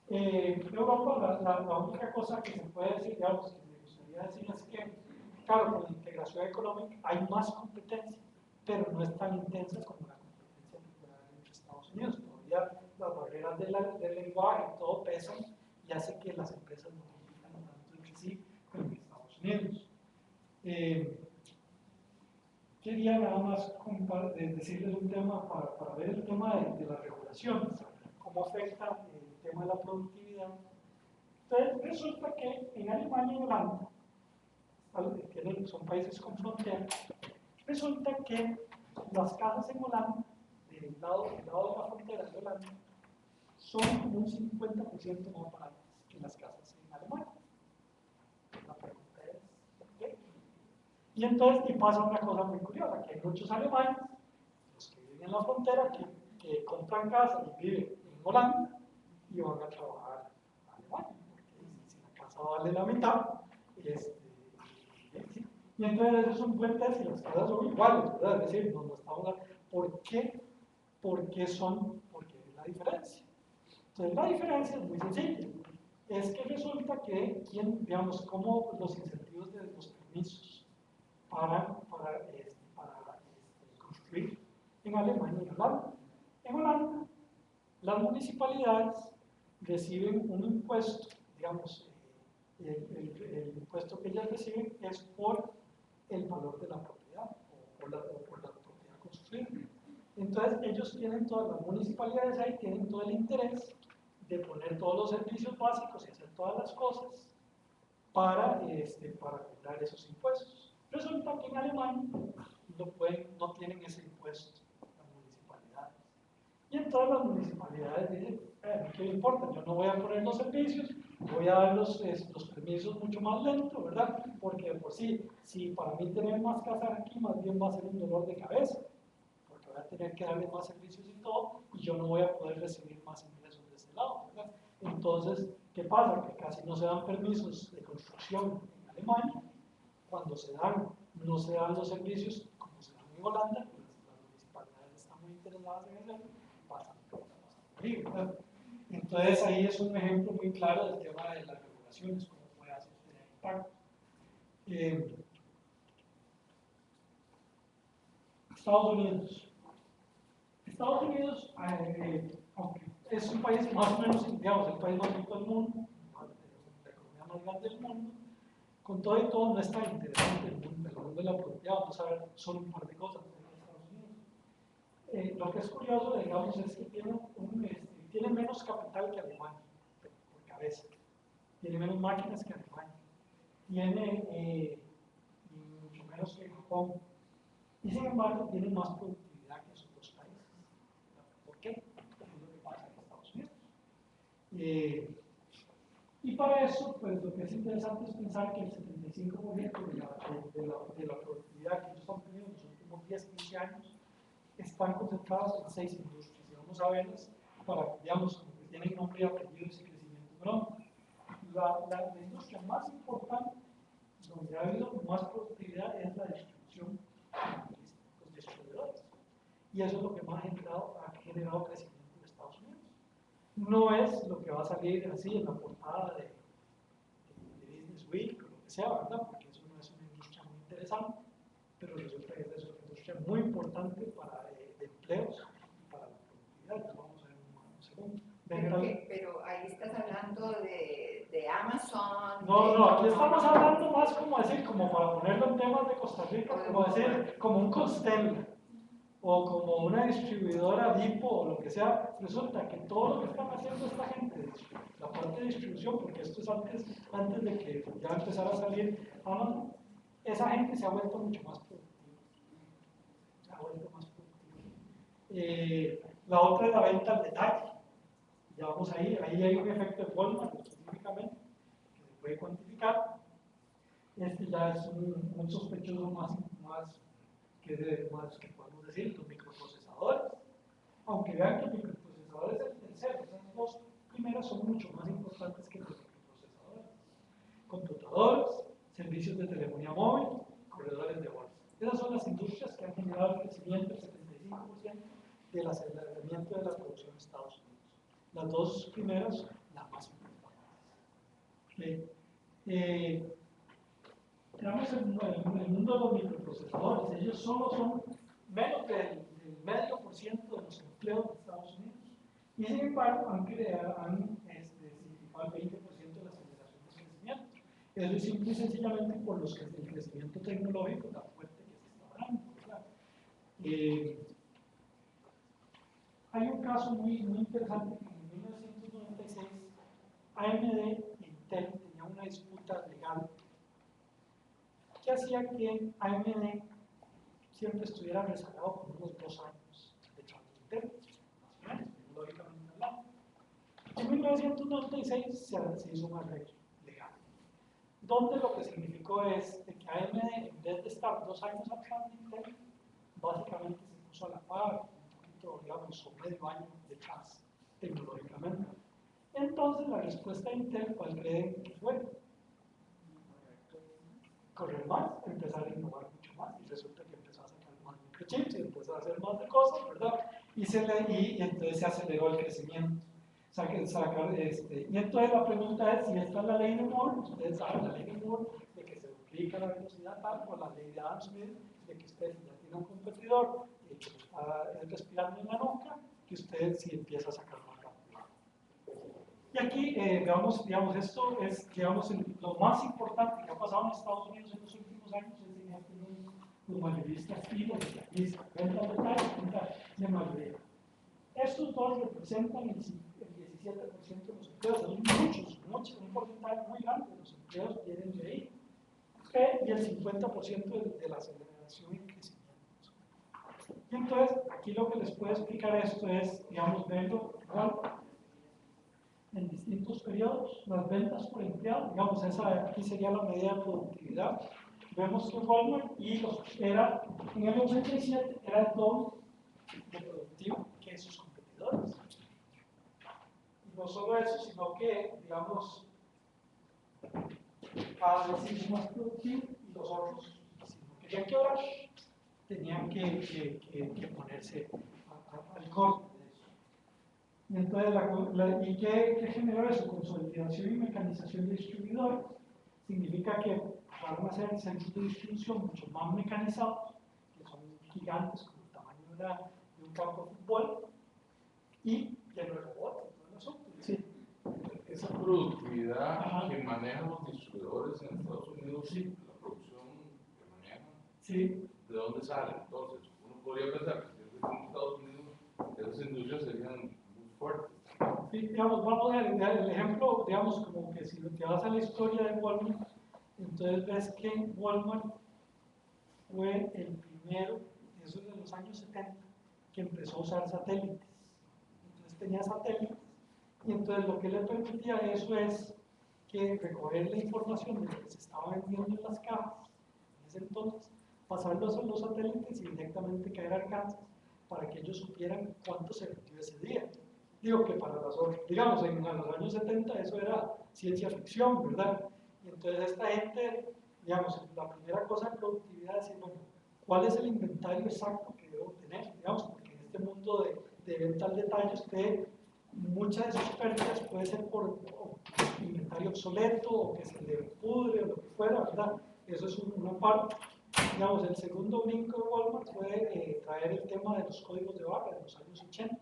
Europa, la única cosa que se puede decir, digamos, que me gustaría decir es que, claro, con la integración económica hay más competencia, pero no es tan intensa como la competencia que puede haber entre Estados Unidos. Todavía las barreras del lenguaje, todo pesan y hace que las empresas no compitan tanto entre sí como en Estados Unidos. Quería nada más decirles un tema para ver el tema de las regulaciones, cómo afecta el tema de la productividad. Entonces, resulta que en Alemania y Holanda, que son países con frontera, resulta que las casas en Holanda, del lado de la frontera de Holanda, son como un 50% más baratas que las casas en Alemania. La pregunta es, ¿por qué? Y entonces pasa una cosa muy curiosa, que hay muchos alemanes, los que viven en la frontera, que compran casa y viven en Holanda y van a trabajar a Alemania, porque si la casa vale la mitad, y entonces eso es un buen test y las casas son iguales, ¿verdad? Es decir, no estamos hablando, ¿por qué? Porque es la diferencia. Entonces la diferencia es muy sencilla, es que resulta que, digamos, como los incentivos de los permisos para construir en Alemania y Holanda. En Holanda, las municipalidades reciben un impuesto, digamos, el impuesto que ellas reciben es por el valor de la propiedad o por la propiedad construida. Entonces, ellos tienen todas las municipalidades ahí, tienen todo el interés de poner todos los servicios básicos y hacer todas las cosas para cobrar esos impuestos. Resulta que en Alemania no tienen ese impuesto las municipalidades. Y entonces las municipalidades dicen, ¿qué me importa? Yo no voy a poner los servicios, voy a dar los permisos mucho más lento, ¿verdad? Porque por sí, si para mí tener más casas aquí, más bien va a ser un dolor de cabeza, porque voy a tener que darle más servicios y todo, y yo no voy a poder recibir más ingresos de ese lado, ¿verdad? Entonces, ¿qué pasa? Que casi no se dan permisos de construcción en Alemania. Cuando se dan, no se dan los servicios como se dan en Holanda, las municipalidades están muy interesadas en hacerlo, pasan frío, ¿verdad? Entonces ahí es un ejemplo muy claro del tema de las regulaciones, cómo puede hacer impacto. Estados Unidos. Estados Unidos, aunque es un país más o menos, digamos, el país más rico del mundo, la economía más grande del mundo, con todo y todo no es tan interesante el mundo de la propiedad. Vamos a ver solo un par de cosas de Estados Unidos. Lo que es curioso, digamos, es que tiene menos capital que Alemania, por cabeza. Tiene menos máquinas que Alemania. Tiene mucho menos que Japón. Y sin embargo, tiene más productividad que esos dos países. ¿Por qué? Porque es lo que pasa en Estados Unidos. Y para eso, pues lo que es interesante es pensar que el 75% de la productividad que ellos han tenido en los últimos 10-15 años están concentrados en 6 industrias. Y vamos a verlas para que veamos que tienen nombre y apellido ese crecimiento económico. La industria más importante, donde ha habido más productividad, es la distribución, los distribuidores. Y eso es lo que más ha generado crecimiento en Estados Unidos. no es lo que va a salir así en la portada de Business Week o lo que sea, ¿verdad? Porque eso no es una industria muy interesante, pero resulta que es una industria muy importante para de empleos y para la productividad. Ya vamos a ver un segundo. Pero ahí estás hablando de Amazon. No, aquí estamos hablando más como decir, como para ponerlo en temas de Costa Rica, como decir, como un Constellia o como una distribuidora Vipo o lo que sea. Resulta que todo lo que están haciendo esta gente, la parte de distribución, porque esto es antes de que ya empezara a salir Amazon, esa gente se ha vuelto mucho más productiva. Se ha vuelto más productiva. La otra es la venta al detalle. Ya vamos ahí hay un efecto de Walmart específicamente que se puede cuantificar. Este ya es un sospechoso más que podemos decir, los microprocesadores. Aunque vean que microprocesadores es el tercero, esas dos primeras son mucho más importantes que los microprocesadores. Computadores, servicios de telefonía móvil, corredores de bolsa. Esas son las industrias que han generado el crecimiento del 75% del aceleramiento de la producción en Estados Unidos. Las dos primeras, las más importantes. Veamos el mundo de los microprocesadores. Ellos solo son menos del medio por ciento de los empleos de Estados Unidos. Y sin embargo, han significado el 20% de las generaciones de crecimiento. Eso es simple y sencillamente por el crecimiento tecnológico tan fuerte que se está dando. Claro. Hay un caso muy interesante que en 1996 AMD e Intel tenían una disputa legal que hacía que AMD siempre estuviera rezagado por unos 2 años de chance Intel, más o menos, lógicamente hablando. En 1996 se hizo un arreglo legal, donde lo que significó es que AMD, en vez de estar 2 años atrás de Intel, básicamente se puso a la par, digamos, o medio año de chance tecnológicamente. Entonces, la respuesta de Intel, ¿cuál creen que fue? Correr más, empezar a innovar mucho más, y resulta que empezó a sacar más microchips y empezó a hacer más de cosas, ¿verdad? Y entonces se aceleró el crecimiento. Y entonces la pregunta es si esta es la ley de Moore. Ustedes saben la ley de Moore de que se duplica la velocidad tal, o la ley de Adam Smith de que usted ya tiene un competidor que está respirando en la nuca, que usted sí empieza a sacar más rápido. Y aquí digamos, esto es lo más importante que ha pasado en Estados Unidos en los últimos años, es los mayoristas y los detallistas, ventas de detalle, venta de mayoría. Estos dos representan el 17% de los empleos, muchos, un porcentaje muy grande de los empleos vienen de ahí, y el 50% de la aceleración y crecimiento. Y entonces, aquí lo que les puedo explicar esto es, digamos, verlo igual en distintos periodos, las ventas por empleado, digamos, aquí sería la medida de productividad. Vemos que Walmart en el 87 era el doble de productivo que sus competidores. Y no solo eso, sino que, digamos, cada vez se hizo más productivo y los otros, si no querían quebrar, tenían que ponerse al corte de eso. Y entonces, ¿y qué generó eso? Consolidación y mecanización de distribuidores. Significa que van a ser centros de distribución mucho más mecanizados, que son gigantes como el tamaño de un campo de fútbol, y lleno de robots. Sí. Esa productividad que manejan los distribuidores en Estados Unidos, sí, la producción que manejan, sí, ¿de dónde sale? Entonces, uno podría pensar que si en Estados Unidos esas industrias serían muy fuertes. Sí, digamos, vamos a ver el ejemplo, digamos, como que si te vas a la historia de Walmart, entonces ves que Walmart fue el primero, eso es de los años 70, que empezó a usar satélites. Entonces tenía satélites, y entonces lo que le permitía eso es que recoger la información de lo que se estaba vendiendo en las cajas, en ese entonces, pasarlos a los satélites y directamente caer a Arkansas para que ellos supieran cuánto se vendió ese día. Digo que para digamos, en los años 70 eso era ciencia ficción, ¿verdad? Y entonces esta gente, digamos, la primera cosa de productividad es decir, bueno, ¿cuál es el inventario exacto que debo tener? Digamos, porque en este mundo de venta al detalle usted muchas de sus pérdidas puede ser por inventario obsoleto o que se le pudre o lo que fuera, ¿verdad? Eso es una parte. Digamos, el segundo brinco de Walmart fue traer el tema de los códigos de barra de los años 80,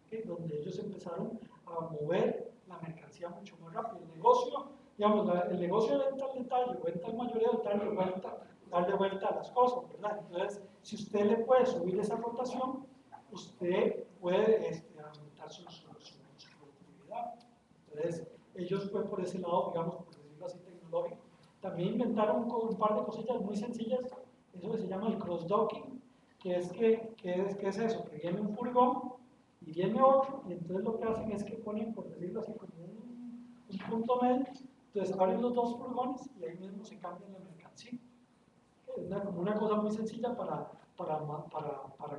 ¿okay? Donde ellos empezaron a mover la mercancía mucho más rápido. El negocio, digamos, el negocio de venta al detalle, venta al mayoreo, darle vuelta a las cosas, ¿verdad? Entonces, si usted le puede subir esa rotación, usted puede aumentar su productividad. Entonces, ellos fue por ese lado, digamos, por decirlo así, tecnológico. También inventaron un par de cosillas muy sencillas, eso que se llama el cross-docking, que es eso, que viene un furgón y viene otro, y entonces lo que hacen es que ponen, por decirlo así, como un punto medio, entonces abren los dos furgones y ahí mismo se cambian la mercancía. Es como una cosa muy sencilla para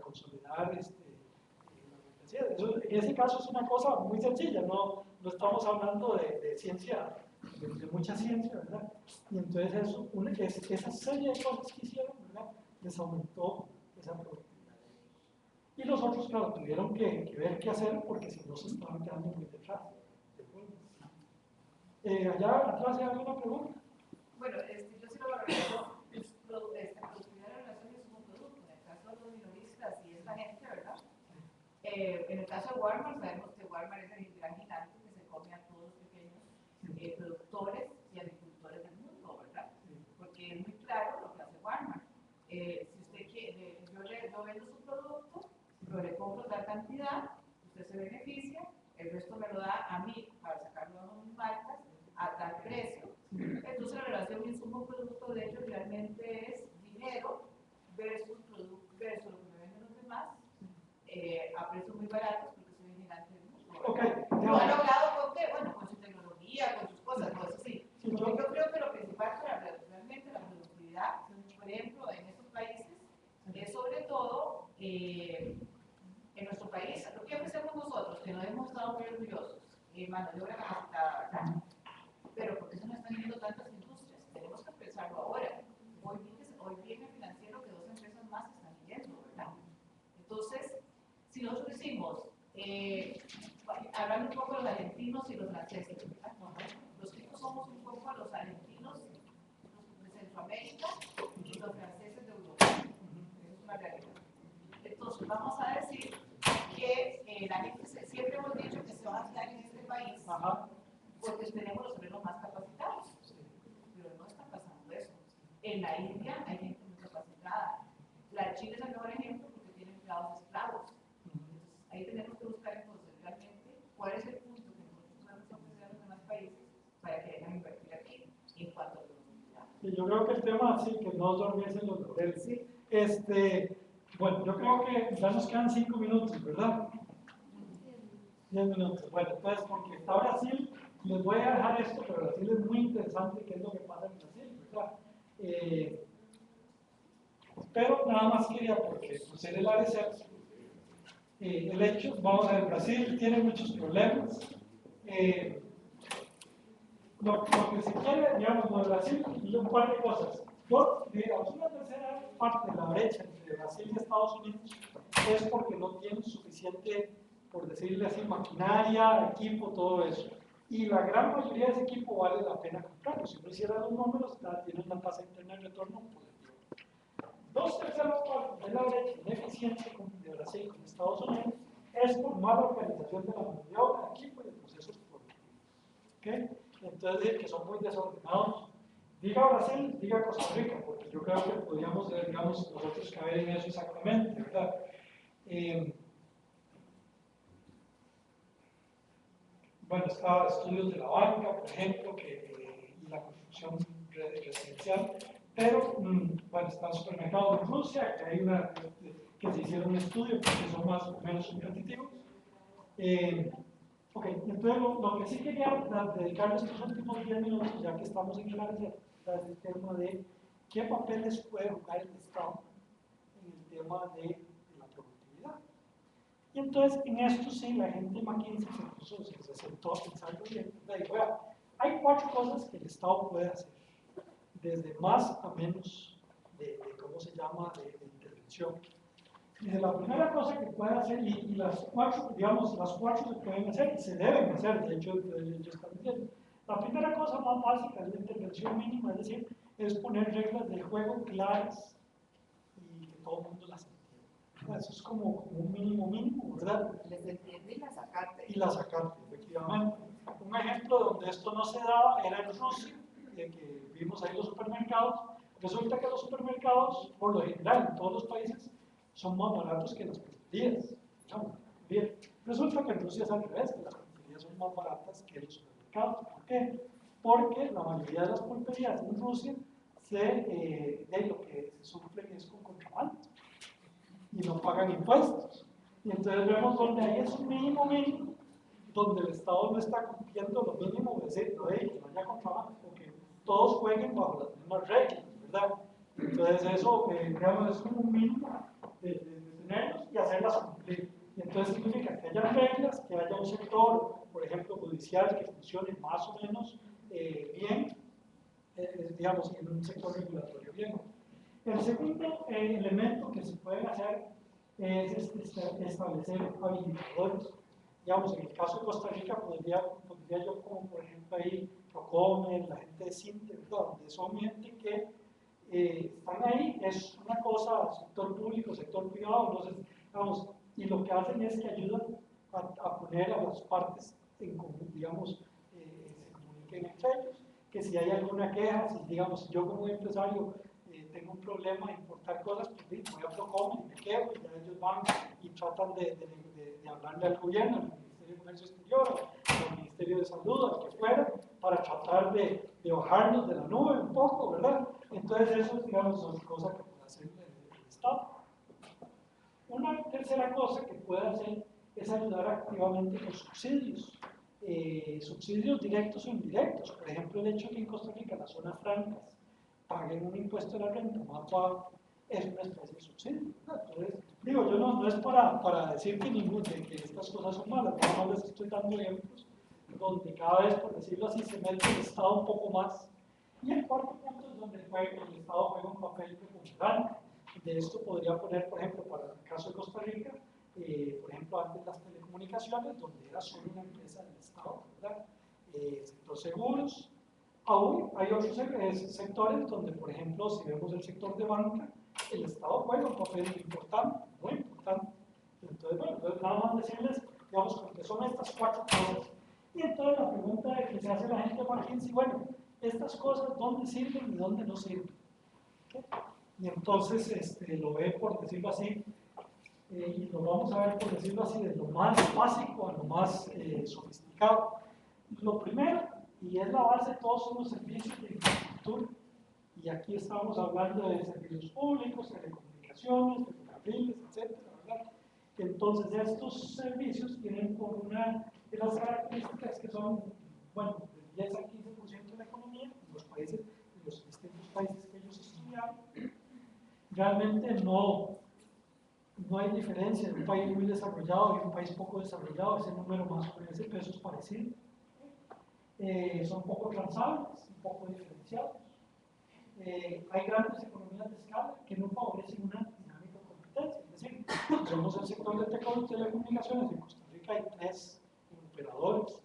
consolidar la mercancía. Eso, en ese caso es una cosa muy sencilla, no estamos hablando de ciencia, de mucha ciencia, ¿verdad? Y entonces eso, esa serie de cosas que hicieron, ¿verdad? Les aumentó esa productividad. Y los otros, claro, tuvieron que ver qué hacer porque si no se estaban quedando muy detrás. Allá atrás hay alguna pregunta. Bueno, yo sí lo valoro. Productividad de relaciones es un producto. En el caso de los minoristas, y es la gente, ¿verdad? En el caso de Walmart, sabemos que Walmart es el gran gigante que se come a todos los pequeños productores y agricultores del mundo, ¿verdad? Porque es muy claro lo que hace Walmart. Si usted quiere, yo vendo su producto, yo le compro tal cantidad, usted se beneficia, el resto me lo da a mí para sacarlo a mis marcas a tal precio. Entonces la relación insumo-producto de ellos realmente es dinero versus producto versus lo que me venden los demás a precios muy baratos porque soy gigante del mundo. Okay. Lo ha logrado con qué? Bueno, con su tecnología, con sus cosas, cosas así. Yo creo que lo principal para realmente la productividad, por ejemplo, en estos países, es sobre todo en nuestro país, lo que ofrecemos nosotros, que no hemos estado muy orgullosos, mano de obra capacitada, ¿verdad? Pero porque eso no están yendo tantas industrias, tenemos que pensarlo ahora. Hoy viene financiero que 2 empresas más están yendo, ¿verdad? Entonces, si nosotros decimos, hablando un poco de los argentinos y los franceses, ¿verdad? Los chicos somos un poco a los argentinos, los de Centroamérica y los franceses de Europa. Eso es una realidad. Entonces, vamos a decir que la gente siempre hemos dicho que se van a quedar en este país. Ajá. Porque tenemos los obreros más capacitados, pero no está pasando eso. En la India hay gente muy capacitada. La Chile es el mejor ejemplo porque tiene empleados esclavos. Entonces, ahí tenemos que buscar entonces realmente cuál es el punto que nosotros podemos ofrecer a los demás países para que vengan a invertir aquí en cuanto a productividad. Yo creo que el tema, sí, que no dormirse los laureles. Sí. Bueno, yo creo que ya nos quedan 5 minutos, ¿verdad? 10 minutos. Bueno, entonces, porque está Brasil, les voy a dejar esto, pero Brasil es muy interesante, qué es lo que pasa en Brasil, ¿verdad? Pero nada más quería, porque ser el ARECEP, el hecho, vamos a ver, Brasil tiene muchos problemas. Lo que se quiere, digamos, de Brasil, y un par de cosas. Digamos, una tercera parte de la brecha entre Brasil y Estados Unidos es porque no tienen suficiente, por decirle así, maquinaria, equipo, todo eso. Y la gran mayoría de ese equipo vale la pena comprarlo. Si uno hiciera los números, tiene una tasa interna de retorno positiva. 2/3 partes de la brecha ineficiente de Brasil con Estados Unidos es por mala organización de la mano de obra, equipo y de procesos productivos. ¿Okay? Entonces, que son muy desordenados. Diga Brasil, diga Costa Rica, porque yo creo que podríamos, digamos, nosotros caber en eso exactamente, ¿verdad? Bueno, está estudios de la banca, por ejemplo, y la construcción residencial, pero, bueno, están supermercados en Rusia, que se hicieron un estudio porque son más o menos competitivos. Ok, entonces lo que sí quería dedicarles estos últimos 10 minutos, ya que estamos en clase, es el tema de qué papeles puede jugar el Estado en el tema de la productividad. Y entonces en esto sí, la gente de McKinsey se sentó a pensar bien, y dijo, vea, hay 4 cosas que el Estado puede hacer, desde más a menos de ¿cómo se llama?, de intervención. La primera cosa que puede hacer, y las cuatro, digamos, las cuatro se pueden hacer y se deben hacer, de hecho, ellos están diciendo. La primera cosa más básica es la intervención mínima, es decir, es poner reglas de juego claras y que todo el mundo las entienda. Eso es como un mínimo, ¿verdad? Les entiende y las acate. Y las acate, efectivamente. Un ejemplo donde esto no se daba era en Rusia, que vimos ahí los supermercados. Resulta que los supermercados, por lo general, en todos los países, son más baratos que las pulperías. Bien, resulta que en Rusia es al revés, que las pulperías son más baratas que los supermercados. ¿Por qué? Porque la mayoría de las pulperías en Rusia de lo que se sufren es con contrabando y no pagan impuestos. Y entonces vemos donde ahí es un mínimo, donde el Estado no está cumpliendo lo mínimo, es decir, no haya contrabando, porque todos jueguen bajo las mismas reglas, ¿verdad? Entonces eso, digamos, es como un mínimo de tenerlos y hacerlas cumplir. Y entonces significa que haya reglas, que haya un sector, por ejemplo, judicial, que funcione más o menos bien, digamos, en un sector regulatorio bien. El segundo elemento que se puede hacer es establecer habilitadores. Digamos, en el caso de Costa Rica, podría yo, como por ejemplo ahí, Procomer, la gente de CINTE, ¿verdad? Donde son gente que están ahí, es una cosa, sector público, sector privado, entonces, digamos, y lo que hacen es que ayudan a poner a las partes en común, digamos, se comuniquen entre ellos, que si hay alguna queja, si digamos, yo como empresario tengo un problema de importar cosas, pues voy a Procomer y me quedo, y ya ellos van y tratan de hablarle al gobierno, al Ministerio de Comercio Exterior, al Ministerio de Salud, al que fuera, para tratar de bajarnos de la nube un poco, ¿verdad? Entonces eso, digamos, son cosas que puede hacer el Estado. Una tercera cosa que puede hacer es ayudar activamente con subsidios. Subsidios directos o indirectos. Por ejemplo, el hecho de que en Costa Rica las zonas francas paguen un impuesto de la renta más bajo es una especie de subsidio. Entonces, digo, yo no es para decir que estas cosas son malas, nada más les estoy dando ejemplos donde cada vez, por decirlo así, se mete el Estado un poco más. Y el cuarto punto es donde el Estado juega un papel preponderante. De esto podría poner, por ejemplo, para el caso de Costa Rica, por ejemplo, antes las telecomunicaciones, donde era solo una empresa del Estado, ¿verdad? Sector seguros. Aún hay otros sectores donde, por ejemplo, si vemos el sector de banca, el Estado juega un papel importante, muy importante. Entonces, bueno, entonces nada más decirles, digamos, que son estas cuatro cosas. Y entonces la pregunta que se hace la gente para quien, bueno, estas cosas, ¿dónde sirven y dónde no sirven? ¿Okay? Y entonces lo ve, por decirlo así, y lo vamos a ver, por decirlo así, de lo más básico a lo más sofisticado. Lo primero, y es la base de todos, son los servicios de infraestructura. Y aquí estamos hablando de servicios públicos, telecomunicaciones, ferrocarriles, etcétera, ¿verdad? Entonces, estos servicios tienen por una de las características que son, bueno, del 10 al 15% de la economía, en los países, en los distintos países que ellos estudiaron. Realmente no hay diferencia en un país muy desarrollado y un país poco desarrollado, ese número más o menos, ese peso es parecido. Son poco transables, un poco diferenciados. Hay grandes economías de escala que no favorecen una dinámica de competencia. Es decir, vemos el sector de telecomunicaciones, en Costa Rica hay 3 operadores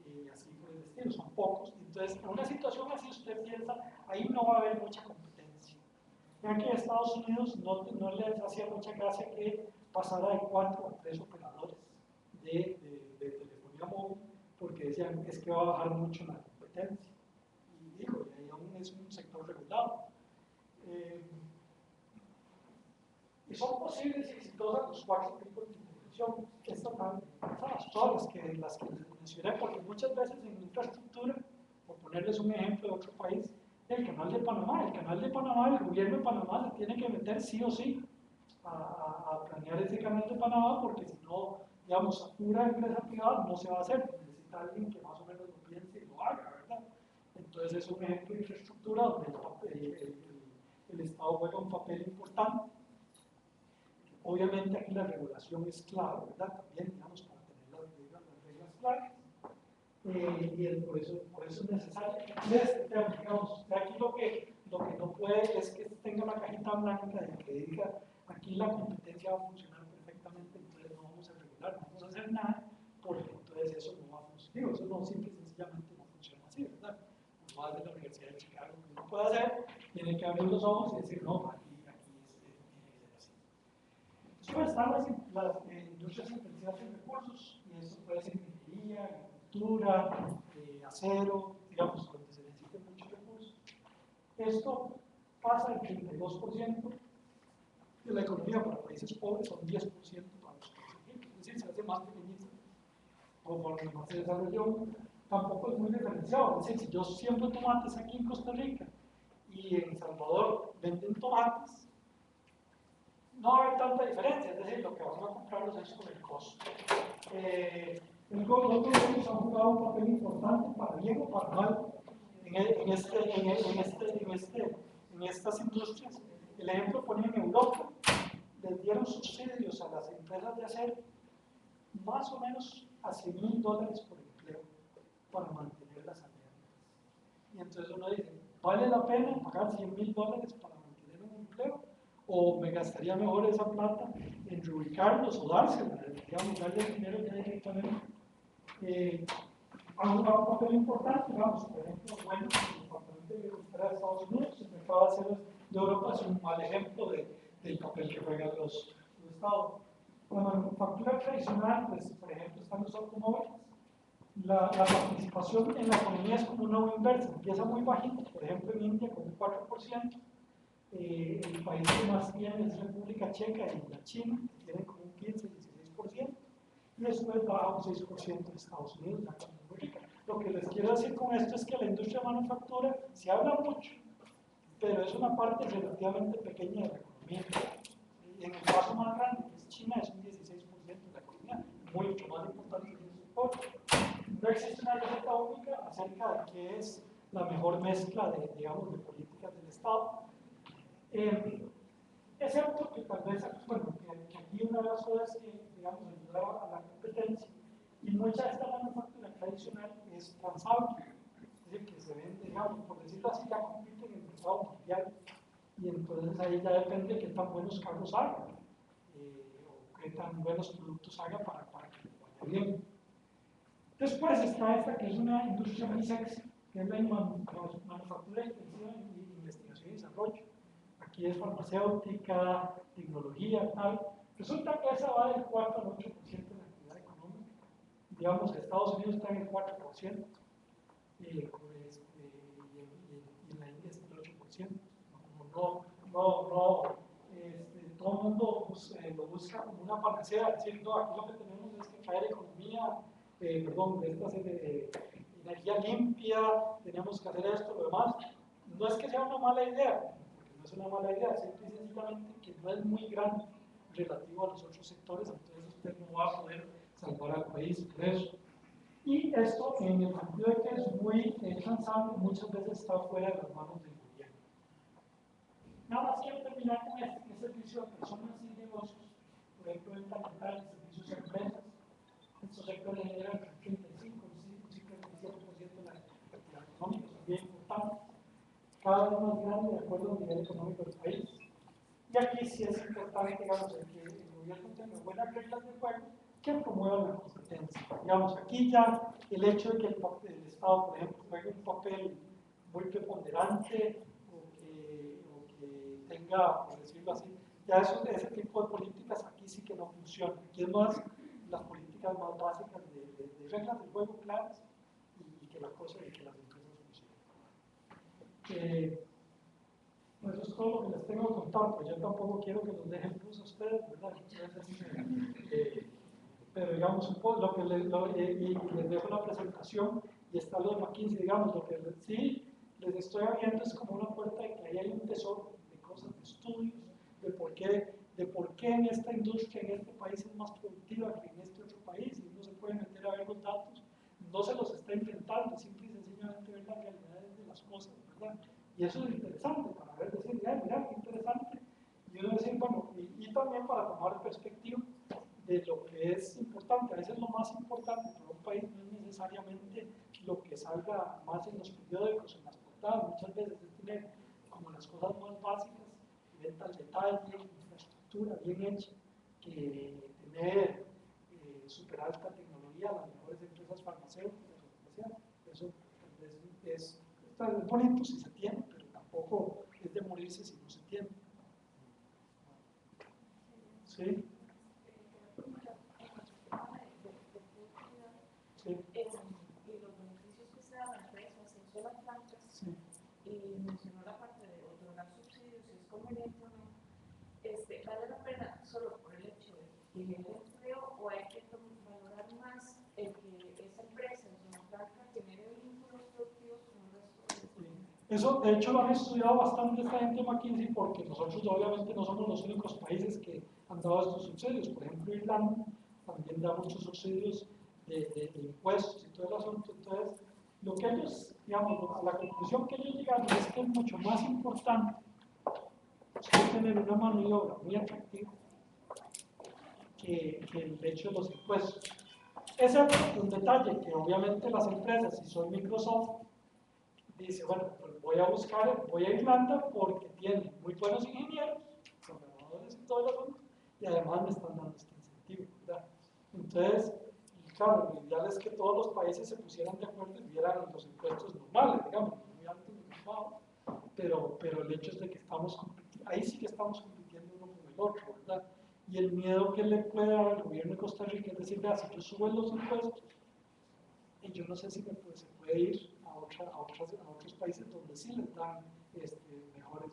y así por el estilo, son pocos. Entonces, en una situación así usted piensa, ahí no va a haber mucha competencia. Ya que a Estados Unidos no les hacía mucha gracia que pasara de 4 a 3 operadores de telefonía móvil, porque decían es que va a bajar mucho la competencia. Y digo, y aún es un sector regulado. Y son posibles y exitosas los 4 tipos de intervención que están avanzadas, todas las que les mencioné, porque muchas veces en infraestructura, por ponerles un ejemplo de otro país, el canal de Panamá, el gobierno de Panamá se tiene que meter sí o sí a planear ese canal de Panamá, porque si no, digamos, a pura empresa privada no se va a hacer, necesita alguien que más o menos lo piense y lo haga, ¿verdad? Entonces es un ejemplo de infraestructura donde el Estado juega un papel importante. Obviamente aquí la regulación es clave, ¿verdad? También, digamos, para tener las reglas claras. Y por eso es necesario. Digamos, aquí lo que no puede es que tenga una cajita blanca que diga aquí la competencia va a funcionar perfectamente, entonces no vamos a regular, no vamos a hacer nada, porque entonces eso no va a funcionar. Digo, eso no, simple y sencillamente no funciona así, ¿verdad? No va a ser la Universidad de Chicago que no puede hacer, tiene que abrir los ojos y decir, no, aquí tiene que ser así. Después están las industrias intensivas en recursos, y eso puede ser ingeniería, agricultura, acero, digamos, donde se necesiten muchos recursos. Esto pasa del 32% de la economía para países pobres a un 10% para los países ricos, es decir, se hace más pequeñito. Conforme más se desarrolló, tampoco es muy diferenciado. Es decir, si yo siembro tomates aquí en Costa Rica y en Salvador venden tomates, no va a haber tanta diferencia, es decir, lo que van a comprarlos es por el costo. Los gobiernos han jugado un papel importante para bien o para mal en estas industrias. El ejemplo pone en Europa, les dieron subsidios a las empresas de acero más o menos a $100,000 por empleo para mantenerlas abiertas. Y entonces uno dice, ¿vale la pena pagar $100,000 para mantener un empleo? ¿O me gastaría mejor esa plata en reubicarlos o dársela, digamos, darle el dinero ya directamente? Han jugado un papel importante, digamos, por ejemplo, bueno, el Departamento de Agricultura de Estados Unidos, el mercado de acero de Europa es un mal ejemplo del papel que juegan los estados. La manufactura tradicional, pues, por ejemplo, están los automóviles. La participación en la economía es como una inversa, empieza muy bajito, por ejemplo en India con un 4%, el país que más tiene es República Checa y la China, que tienen como un 15-16%, y después baja un 6% en Estados Unidos, la economía muy rica. Lo que les quiero decir con esto es que la industria de manufactura se habla mucho, pero es una parte relativamente pequeña de la economía. Y en el caso más grande, que es China, es un 16% de la economía, mucho más importante que el sector. No existe una receta única acerca de qué es la mejor mezcla de, digamos, de políticas del Estado. Excepto que tal vez, bueno, que aquí una de las cosas que, digamos, ayudar a la competencia, y mucha de esta manufactura tradicional es transable, es decir, que se vende, digamos, por decirlo así, ya compite en el mercado mundial, y entonces ahí ya depende de qué tan buenos carros haga, o qué tan buenos productos haga para que le vaya bien. Después está esta que es una industria muy sexy, que es la manufactura intensiva en investigación y desarrollo. Aquí es farmacéutica, tecnología, tal. Resulta que esa va del 4 al 8% de la actividad económica. Digamos, Estados Unidos está en el 4%, y en la India es el 8%. Todo el mundo lo busca como una panacea, es decir, no, aquí lo que tenemos es que traer economía, energía limpia, tenemos que hacer esto, lo demás. No es que sea una mala idea, porque no es una mala idea, simple y sencillamente que no es muy grande relativo a los otros sectores, entonces usted no va a poder salvar al país por eso. Y esto, en el sentido de que es muy cansado, muchas veces está fuera de las manos del gobierno. Nada más quiero terminar con este, que es servicio a personas y negocios, por ejemplo, venta local, servicios a empresas. Estos sectores generan 35, 57% de la actividad económica, es bien importante, cada vez más grande de acuerdo al nivel económico del país. Y aquí sí es importante, digamos, que el gobierno tenga buenas reglas de juego que promuevan la competencia. Digamos, aquí ya el hecho de que el Estado, por ejemplo, juegue un papel muy preponderante o que tenga, por decirlo así, ya ese tipo de políticas aquí sí que no funcionan. Aquí es más las políticas más básicas de reglas de juego claras y que la cosa y que las empresas funcionen. Eso es todo lo que les tengo que contar, pues yo tampoco quiero que los dejen luz a ustedes, ¿verdad? Pero digamos un poco lo que les dejo la presentación y está lo de McKinsey, digamos, lo que sí les estoy abriendo es como una puerta de que ahí hay un tesoro de cosas, de estudios, de por qué en esta industria, en este país es más productiva que en este otro país, y uno se puede meter a ver los datos, no se los está inventando, simple y sencillamente ver las realidades de las cosas, ¿verdad? Y eso es interesante para ver, decir, mira, qué interesante, y uno decir, bueno, y también para tomar perspectiva de lo que es importante. A veces lo más importante para un país no es necesariamente lo que salga más en los periódicos, en las portadas, muchas veces es tener como las cosas más básicas, venta al detalle, infraestructura infraestructura bien hecha, que tener super alta tecnología, las mejores empresas farmacéuticas, lo que sea. Eso es bonito si se tiene, pero tampoco es de morirse si no se tiene. ¿Sí? Sí. Y los beneficios que se dan a empresas en zonas francas, Sí. y mencionó la parte de otorgar subsidios, si es conveniente o no, ¿vale la pena solo por el hecho de generar empleo o hay que valorar más el que esa empresa en zona franca genere vínculos productivos con el resto de la economía? Eso, de hecho, lo han estudiado bastante esta gente de McKinsey porque nosotros obviamente no somos los únicos países que han dado estos subsidios. Por ejemplo, Irlanda también da muchos subsidios de impuestos y todo el asunto. Entonces, lo que ellos, digamos, a la conclusión que ellos llegaron es que es mucho más importante tener una mano de obra muy atractiva que el hecho de los impuestos. Ese es un detalle que obviamente las empresas, si soy Microsoft, dice, bueno, pues voy a Irlanda porque tienen muy buenos ingenieros, programadores y todo el asunto, y además me están dando este incentivo, ¿verdad? Entonces, claro, lo ideal es que todos los países se pusieran de acuerdo y vieran los impuestos normales, digamos, muy altos y muy bajos, pero el hecho es de que estamos compitiendo, ahí sí que estamos compitiendo uno con el otro, ¿verdad? Y el miedo que le puede dar al gobierno de Costa Rica es decir, vea, si yo subo los impuestos, y yo no sé si se puede ir a otros países donde sí les dan mejores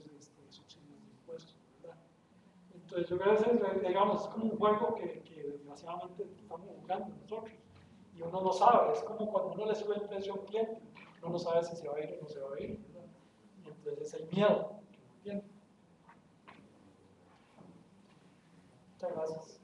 subsidios de impuestos, ¿verdad? Entonces yo creo que digamos, es como un juego que desgraciadamente estamos jugando nosotros y uno no sabe, es como cuando uno le sube el precio a un cliente, uno no sabe si se va a ir o no se va a ir, ¿verdad? Y entonces es el miedo que uno tiene. Muchas gracias.